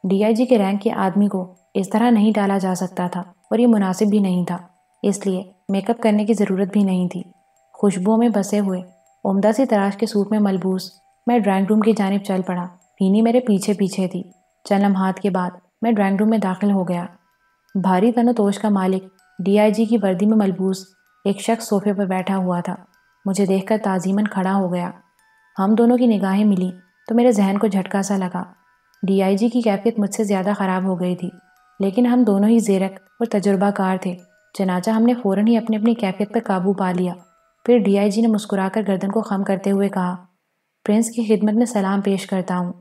DIG کے رینک کے آدمی کو اس طرح نہیں ڈالا جا سکتا تھا اور یہ مناسب بھی نہیں تھا، اس لیے میک اپ کرنے کی ضرورت بھی نہیں تھی۔ خوشبوؤں میں بسے ہوئے عمدہ سی تراش کے سوٹ میں ملبوس میں ڈرائنگ روم کی جانب چل پڑا۔ فینی میرے پیچھے پیچھے تھی۔ چند لمحات کے بعد میں ڈرائنگ روم میں داخل ہو گیا۔ بھاری تن و توش کا مالک DIG کی وردی میں ملبوس ایک شخص صوفے پر بیٹھا ہوا تھا۔ مجھے دیکھ کر تعظیماً کھڑا ہو گیا۔ ہم دونوں کی نگاہیں ملی تو میرے ذہن کو جھٹکا سا لگا۔ DIG کی کیفیت مجھ سے زیادہ خراب ہو گئی تھی، لیکن ہم دونوں ہی زیرک اور تجربہ کار تھے، چنانچہ ہم نے فوراً ہی اپنی اپنی کیفیت پر قابو پا لیا۔ پھر DIG نے مسکرا کر گردن کو خم کرتے ہوئے کہا، پرنس کی خدمت میں سلام پیش کرتا ہوں۔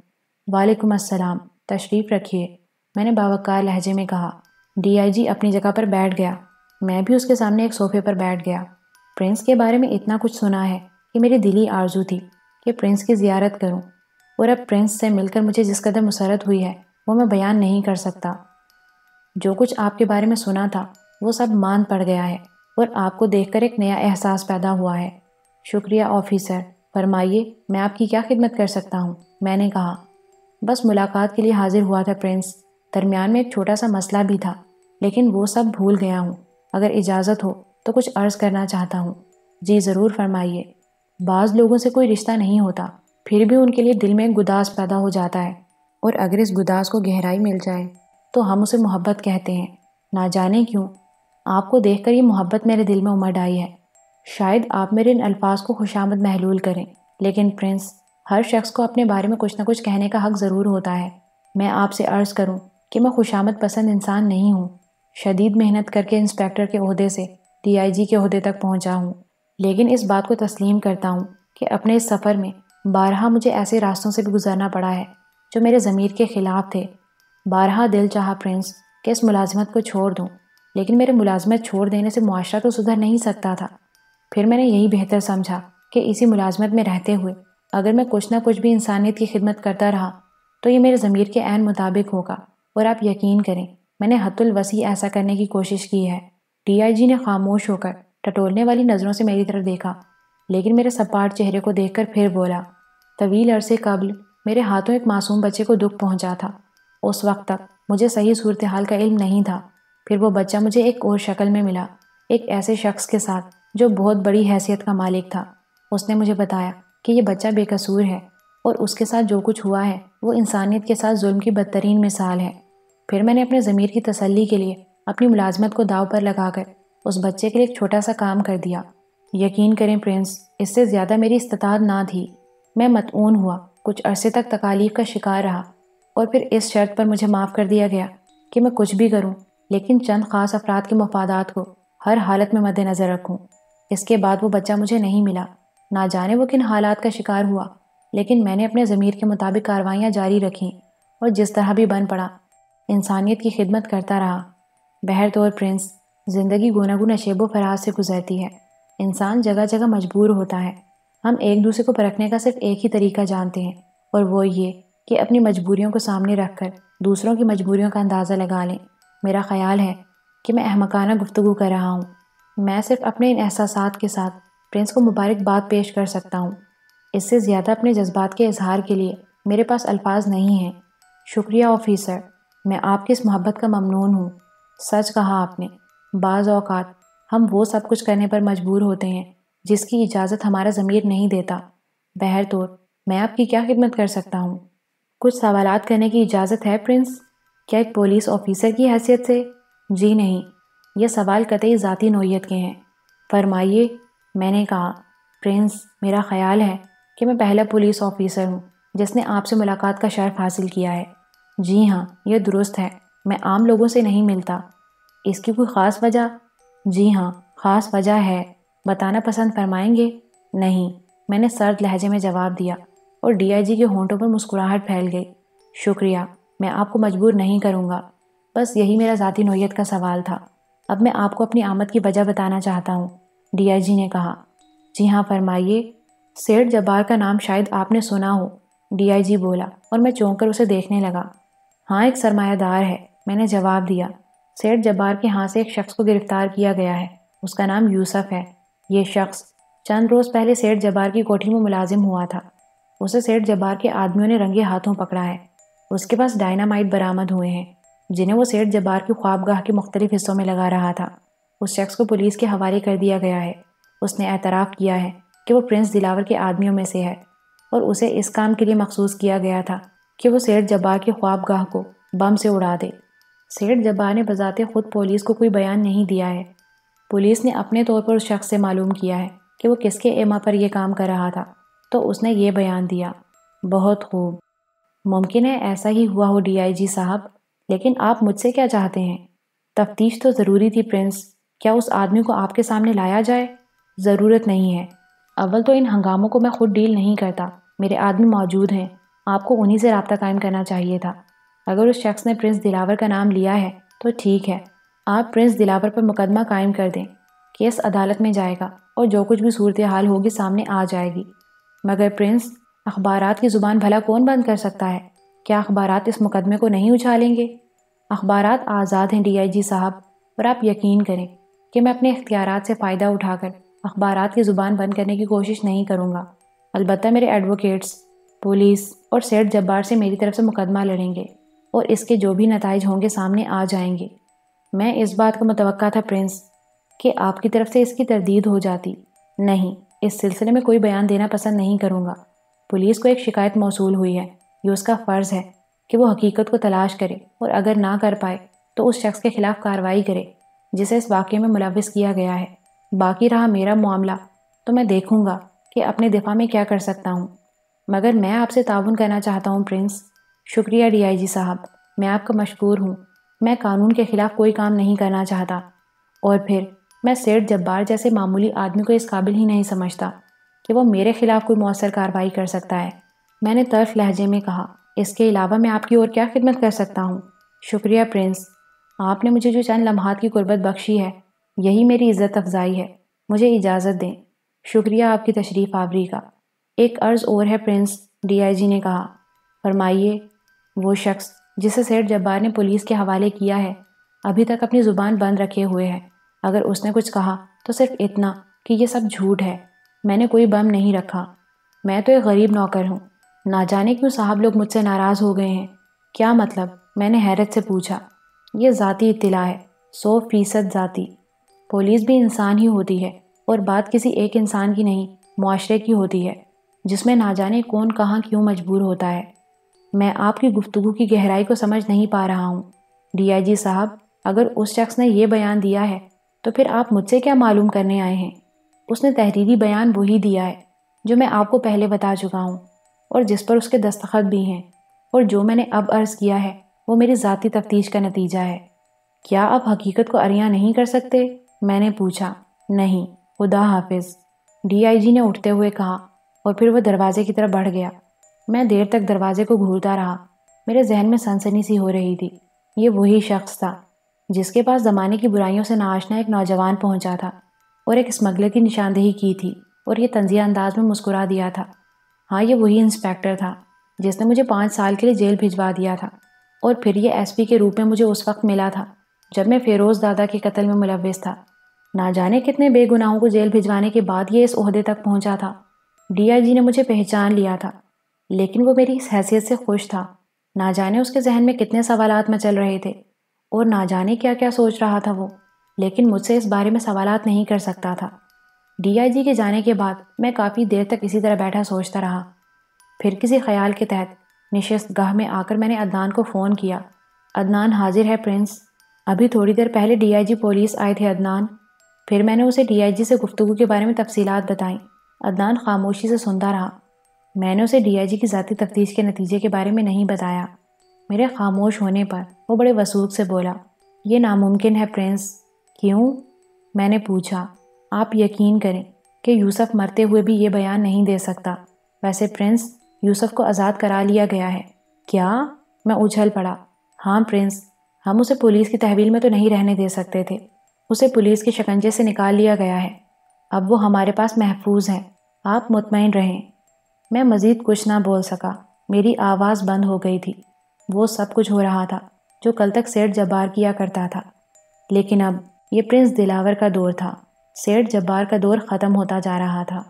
وعلیکم السلام، تشریف رکھیے، میں نے باوقار لہجے میں کہا۔ DIG اپنی جگہ پر بیٹھ گیا۔ میں بھی اس کے سامنے ایک صوفے پر بیٹھ گیا۔ پرنس کے بارے میں اتنا کچھ سنا ہے کہ میری دلی آرزو تھی کہ پرنس کی زیارت کروں، اور اب پرنس سے مل کر مجھے جس قدر مسرت ہوئی ہے وہ میں بیان نہیں کر سکتا۔ جو کچھ آپ کے بارے میں سنا تھا وہ سب مان پڑ گیا ہے اور آپ کو دیکھ کر ایک نیا احساس پیدا ہوا ہے۔ شکریہ آفیسر، فرمائیے میں آپ کی کیا خدمت کر سکتا ہوں، میں نے کہا۔ بس ملاقات کے لیے حاضر ہوا تھا پرنس، درمیان میں ایک چھوٹا سا مسئلہ بھی تھا، لیکن وہ سب بھول گیا ہوں۔ اگر اجازت ہو تو کچھ عرض کرنا چاہتا ہوں۔ جی ضرور فرمائیے۔ بعض لوگوں سے کوئی رشتہ نہیں ہوتا، پھر بھی ان کے لیے دل میں ایک گداز پیدا ہو جاتا ہے، اور اگر اس گداز کو گہرائی مل جائے تو ہم اسے محبت کہتے ہیں۔ نہ جانے کیوں آپ کو دیکھ کر یہ محبت میرے دل میں امڑ آئی ہے۔ شاید آپ میرے ان الفاظ کو خوشامد محلول کریں، لیکن پرنس، ہر شخص کو اپنے بارے میں کچھ نہ کچھ کہنے کا حق ضرور ہوتا ہے۔ میں آپ سے عرض کروں کہ میں خوشامد پسند انسان نہیں ہوں۔ شدید محنت کر کے انسپیکٹر کے عہدے سے DIG کے عہدے تک پہنچا ہوں، لیکن اس بات کو تسلیم کرتا ہوں کہ اپنے اس سفر میں بارہا مجھے ایسے راستوں سے بھی گزرنا پڑا ہے جو میرے ضمیر کے خلاف تھے۔ بارہا دل چاہا پرنس کہ اس ملازمت کو چھوڑ دوں، لیکن میرے ملازمت چھوڑ دینے سے معاشرہ تو سدھر نہیں سکتا تھا۔ پھر میں نے یہی بہتر سمجھا کہ اسی ملازمت میں رہتے ہوئے اگر میں کچھ نہ کچھ بھی انسانیت کی خدمت کرتا رہا تو یہ میرے ضمیر کے عین مطابق ہوگا، اور آپ یقین کریں میں نے حد الوسیع ایسا کرنے کی کوشش کی ہے۔ ڈی آئی جی نے خاموش ہو کر ٹٹولنے والی نظروں سے میری طرف دیکھا، لیکن میرے سپاٹ چہرے کو دیکھ کر پھر بولا، طویل عرصے قبل میرے ہاتھوں ایک معصوم بچے کو دکھ پہنچا تھا۔ اس وقت تک مجھے صحیح صورتحال کا علم نہیں تھا۔ پھر وہ بچہ مجھے ایک اور شکل میں ملا، ایک ایسے شخص کے ساتھ جو بہت بڑی حیثیت کا مالک تھا۔ اس نے مجھے بتایا کہ یہ بچہ بے قصور ہے اور اس کے ساتھ جو کچھ ہوا ہے وہ انسانیت کے ساتھ ظلم کی بدترین مثال ہے۔ پھر میں نے اپنے ضمیر کی تسلی کے لیے اپنی ملازمت کو داؤ پر لگا کر اس بچے کے لیے ایک چھوٹا سا کام کر دیا۔ یقین کریں پرنس، اس سے زیادہ میری استطاعت نہ تھی۔ میں مطعون ہوا، کچھ عرصے تک تکالیف کا شکار رہا، اور پھر اس شرط پر مجھے معاف کر دیا گیا کہ میں کچھ بھی کروں لیکن چند خاص افراد کے مفادات کو ہر حالت میں مد نظر رکھوں۔ اس کے بعد وہ بچہ مجھے نہیں ملا، نہ جانے وہ کن حالات کا شکار ہوا، لیکن میں نے اپنے ضمیر کے مطابق کاروائیاں جاری رکھیں اور جس طرح بھی بن پڑا انسانیت کی خدمت کرتا رہا۔ بہرطور پرنس، زندگی گوناگو نشیب و فراز سے گزرتی ہے۔ انسان جگہ جگہ مجبور ہوتا ہے۔ ہم ایک دوسرے کو پرکھنے کا صرف ایک ہی طریقہ جانتے ہیں، اور وہ یہ کہ اپنی مجبوریوں کو سامنے رکھ کر دوسروں کی مجبوریوں کا اندازہ لگا لیں۔ میرا خیال ہے کہ میں احمقانہ گفتگو کر رہا ہوں۔ میں صرف اپنے ان احساسات کے ساتھ پرنس کو مبارکباد پیش کر سکتا ہوں۔ اس سے زیادہ اپنے جذبات کے اظہار کے لیے میرے پاس الفاظ نہیں ہیں۔ شکریہ آفیسر، میں آپ کی اس محبت کا ممنون ہوں۔ سچ کہا آپ نے، بعض اوقات ہم وہ سب کچھ کرنے پر مجبور ہوتے ہیں جس کی اجازت ہمارا ضمیر نہیں دیتا۔ بہرطور میں آپ کی کیا خدمت کر سکتا ہوں؟ کچھ سوالات کرنے کی اجازت ہے پرنس؟ کیا ایک پولیس آفیسر کی حیثیت سے؟ جی نہیں، یہ سوال قطعی ذاتی نوعیت کے ہیں۔ فرمائیے، میں نے کہا۔ پرنس، میرا خیال ہے کہ میں پہلا پولیس آفیسر ہوں جس نے آپ سے ملاقات کا شرف حاصل کیا ہے۔ جی ہاں، یہ درست ہے، میں عام لوگوں سے نہیں ملتا۔ اس کی کوئی خاص وجہ؟ جی ہاں، خاص وجہ ہے، بتانا پسند فرمائیں گے؟ نہیں، میں نے سرد لہجے میں جواب دیا، اور ڈی آئی جی کے ہونٹوں پر مسکراہٹ پھیل گئی۔ شکریہ، میں آپ کو مجبور نہیں کروں گا، بس یہی میرا ذاتی نوعیت کا سوال تھا۔ اب میں آپ کو اپنی آمد کی وجہ بتانا چاہتا ہوں، ڈی آئی جی نے کہا۔ جی ہاں، فرمائیے۔ سیٹھ جبار کا نام شاید آپ نے سنا ہو، ڈی آئی جی بولا، اور میں چونک کر اسے دیکھنے لگا۔ ہاں، ایک سرمایہ دار ہے، میں نے جواب دیا۔ سیٹھ جبار کے ہاں سے ایک شخص کو گرفتار کیا گیا ہے، اس کا نام یوسف ہے۔ یہ شخص چند روز پہلے سیٹھ جبار کی کوٹھی میں ملازم ہوا تھا۔ اسے سیٹھ جبار کے آدمیوں نے رنگے ہاتھوں پکڑا ہے۔ اس کے پاس ڈائنامائٹ برآمد ہوئے ہیں جنہیں وہ سیٹھ جبار کی خوابگاہ کے مختلف حصوں میں لگا رہا تھا۔ اس شخص کو پولیس کے حوالے کر دیا گیا ہے۔ اس نے اعتراف کیا ہے کہ وہ پرنس دلاور کے آدمیوں میں سے ہے، اور اسے اس کام کے لیے مخصوص کیا گیا تھا کہ وہ سیٹھ جبار کی خوابگاہ کو بم سے اڑا دے۔ سیٹھ جبار نے بذات خود پولیس کو کوئی بیان نہیں دیا ہے۔ پولیس نے اپنے طور پر اس شخص سے معلوم کیا ہے کہ وہ کس کے ایما پر یہ کام کر رہا تھا، تو اس نے یہ بیان دیا۔ بہت خوب، ممکن ہے ایسا ہی ہوا ہو ڈی آئی جی صاحب، لیکن آپ مجھ سے کیا چاہتے ہیں؟ تفتیش تو ضروری تھی پرنس، کیا اس آدمی کو آپ کے سامنے لایا جائے؟ ضرورت نہیں ہے، اول تو ان ہنگاموں کو میں خود ڈیل نہیں کرتا، میرے آدمی موجود ہیں، آپ کو انہی سے رابطہ قائم کرنا چاہیے تھا۔ اگر اس شخص نے پرنس دلاور کا نام لیا ہے تو ٹھیک ہے، آپ پرنس دلاور پر مقدمہ قائم کر دیں، کیس عدالت میں جائے گا اور جو کچھ بھی صورتحال ہوگی سامنے آ جائے گی۔ مگر پرنس، اخبارات کی زبان بھلا کون بند کر سکتا ہے؟ کیا اخبارات اس مقدمے کو نہیں اچھالیں گے؟ اخبارات آزاد ہیں ڈی آئی جی صاحب، اور آپ یقین کریں کہ میں اپنے اختیارات سے فائدہ اٹھا کر اخبارات کی زبان بند کرنے کی کوشش نہیں کروں گا۔ البتہ میرے ایڈوکیٹس پولیس اور سیٹھ جبار سے میری طرف سے مقدمہ لڑیں گے، اور اس کے جو بھی نتائج ہوں گے سامنے آ جائیں گے۔ میں اس بات کو متوقع تھا پرنس کہ آپ کی طرف سے اس کی تردید ہو جاتی۔ نہیں، اس سلسلے میں کوئی بیان دینا پسند نہیں کروں گا۔ پولیس کو ایک شکایت موصول ہوئی ہے، یہ اس کا فرض ہے کہ وہ حقیقت کو تلاش کرے، اور اگر نہ کر پائے تو اس شخص کے خلاف کارروائی کرے جسے اس واقعے میں ملوث کیا گیا ہے۔ باقی رہا میرا معاملہ تو میں دیکھوں گا کہ اپنے دفاع میں کیا کر سکتا ہوں، مگر میں آپ سے تعاون کرنا چاہتا ہوں پرنس۔ شکریہ ڈی آئی جی صاحب، میں آپ کا مشکور ہوں۔ میں قانون کے خلاف کوئی کام نہیں کرنا چاہتا، اور پھر میں سیٹھ جبار جیسے معمولی آدمی کو اس قابل ہی نہیں سمجھتا کہ وہ میرے خلاف کوئی مؤثر کارروائی کر سکتا ہے۔ میں نے طرف لہجے میں کہا، اس کے علاوہ میں آپ کی اور کیا خدمت کر سکتا ہوں؟ شکریہ پرنس، آپ نے مجھے جو چند لمحات کی قربت بخشی ہے یہی میری عزت افزائی ہے، مجھے اجازت دیں۔ شکریہ آپ کی تشریف آوری کا۔ ایک عرض اور ہے پرنس، ڈی آئی جی نے کہا۔ فرمائیے۔ وہ شخص جسے سیٹھ جبار نے پولیس کے حوالے کیا ہے ابھی تک اپنی زبان بند رکھے ہوئے ہے۔ اگر اس نے کچھ کہا تو صرف اتنا کہ یہ سب جھوٹ ہے، میں نے کوئی بم نہیں رکھا، میں تو ایک غریب نوکر ہوں۔ نہ جانے کیوں صاحب لوگ مجھ سے ناراض ہو گئے ہیں۔ کیا مطلب؟ میں نے حیرت سے پوچھا۔ یہ ذاتی اطلاع ہے، 100% ذاتی۔ پولیس بھی انسان ہی ہوتی ہے، اور بات کسی ایک انسان کی نہیں، معاشرے کی ہوتی ہے، جس میں نہ جانے کون کہاں کیوں مجبور ہوتا ہے۔ میں آپ کی گفتگو کی گہرائی کو سمجھ نہیں پا رہا ہوں ڈی آئی جی صاحب۔ اگر اس شخص نے یہ بیان دیا ہے تو پھر آپ مجھ سے کیا معلوم کرنے آئے ہیں؟ اس نے تحریری بیان وہی دیا ہے جو میں آپ کو پہلے بتا چکا ہوں، اور جس پر اس کے دستخط بھی ہیں، اور جو میں نے اب عرض کیا ہے وہ میری ذاتی تفتیش کا نتیجہ ہے۔ کیا آپ حقیقت کو عریاں نہیں کر سکتے؟ میں نے پوچھا۔ نہیں، خدا حافظ، ڈی آئی جی نے اٹھتے ہوئے کہا، اور پھر وہ دروازے کی طرف بڑھ گیا۔ میں دیر تک دروازے کو گھورتا رہا، میرے ذہن میں سنسنی سی ہو رہی تھی۔ یہ وہی شخص تھا جس کے پاس زمانے کی برائیوں سے ناآشنا ایک نوجوان پہنچا تھا اور ایک اسمگلر کی نشاندہی کی تھی، اور یہ طنزیہ انداز میں مسکرا دیا تھا۔ ہاں، یہ وہی انسپیکٹر تھا جس نے مجھے 5 سال کے لیے جیل بھجوا دیا تھا، اور پھر یہ ایس پی کے روپ میں مجھے اس وقت ملا تھا جب میں فیروز دادا کے قتل میں ملوث تھا۔ نہ جانے کتنے بے گناہوں کو جیل بھجوانے کے بعد یہ اس عہدے تک پہنچا تھا۔ ڈی آئی جی نے مجھے پہچان لیا تھا، لیکن وہ میری اس حیثیت سے خوش تھا۔ نہ جانے اس کے ذہن میں کتنے سوالات مچل رہے تھے، اور نہ جانے کیا کیا سوچ رہا تھا وہ، لیکن مجھ سے اس بارے میں سوالات نہیں کر سکتا تھا۔ ڈی آئی جی کے جانے کے بعد میں کافی دیر تک اسی طرح بیٹھا سوچتا رہا۔ پھر کسی خیال کے تحت نشست گاہ میں آ کر میں نے عدنان کو فون کیا۔ عدنان حاضر ہے پرنس، ابھی تھوڑی دیر پہلے ڈی آئی جی پولیس آئے تھے عدنان۔ پھر میں نے اسے ڈی آئی جی سے گفتگو کے بارے میں تفصیلات بتائیں۔ عدنان خاموشی سے سنتا رہا۔ میں نے اسے ڈی آئی جی کی ذاتی تفتیش کے نتیجے کے بارے میں نہیں بتایا۔ میرے خاموش ہونے پر وہ بڑے وثوق سے بولا، یہ ناممکن ہے پرنس۔ کیوں؟ میں نے پوچھا۔ آپ یقین کریں کہ یوسف مرتے ہوئے بھی یہ بیان نہیں دے سکتا۔ ویسے پرنس، یوسف کو آزاد کرا لیا گیا ہے۔ کیا؟ میں اچھل پڑا۔ ہاں پرنس، ہم اسے پولیس کی تحویل میں تو نہیں رہنے دے سکتے تھے، اسے پولیس کے شکنجے سے نکال لیا گیا ہے۔ اب وہ ہمارے پاس محفوظ ہے، آپ مطمئن رہیں۔ میں مزید کچھ نہ بول سکا، میری آواز بند ہو گئی تھی۔ وہ سب کچھ ہو رہا تھا جو کل تک سیٹھ جبار کیا کرتا تھا، لیکن اب یہ پرنس دلاور کا دور تھا۔ سیٹھ جبار کا دور ختم ہوتا جا رہا تھا۔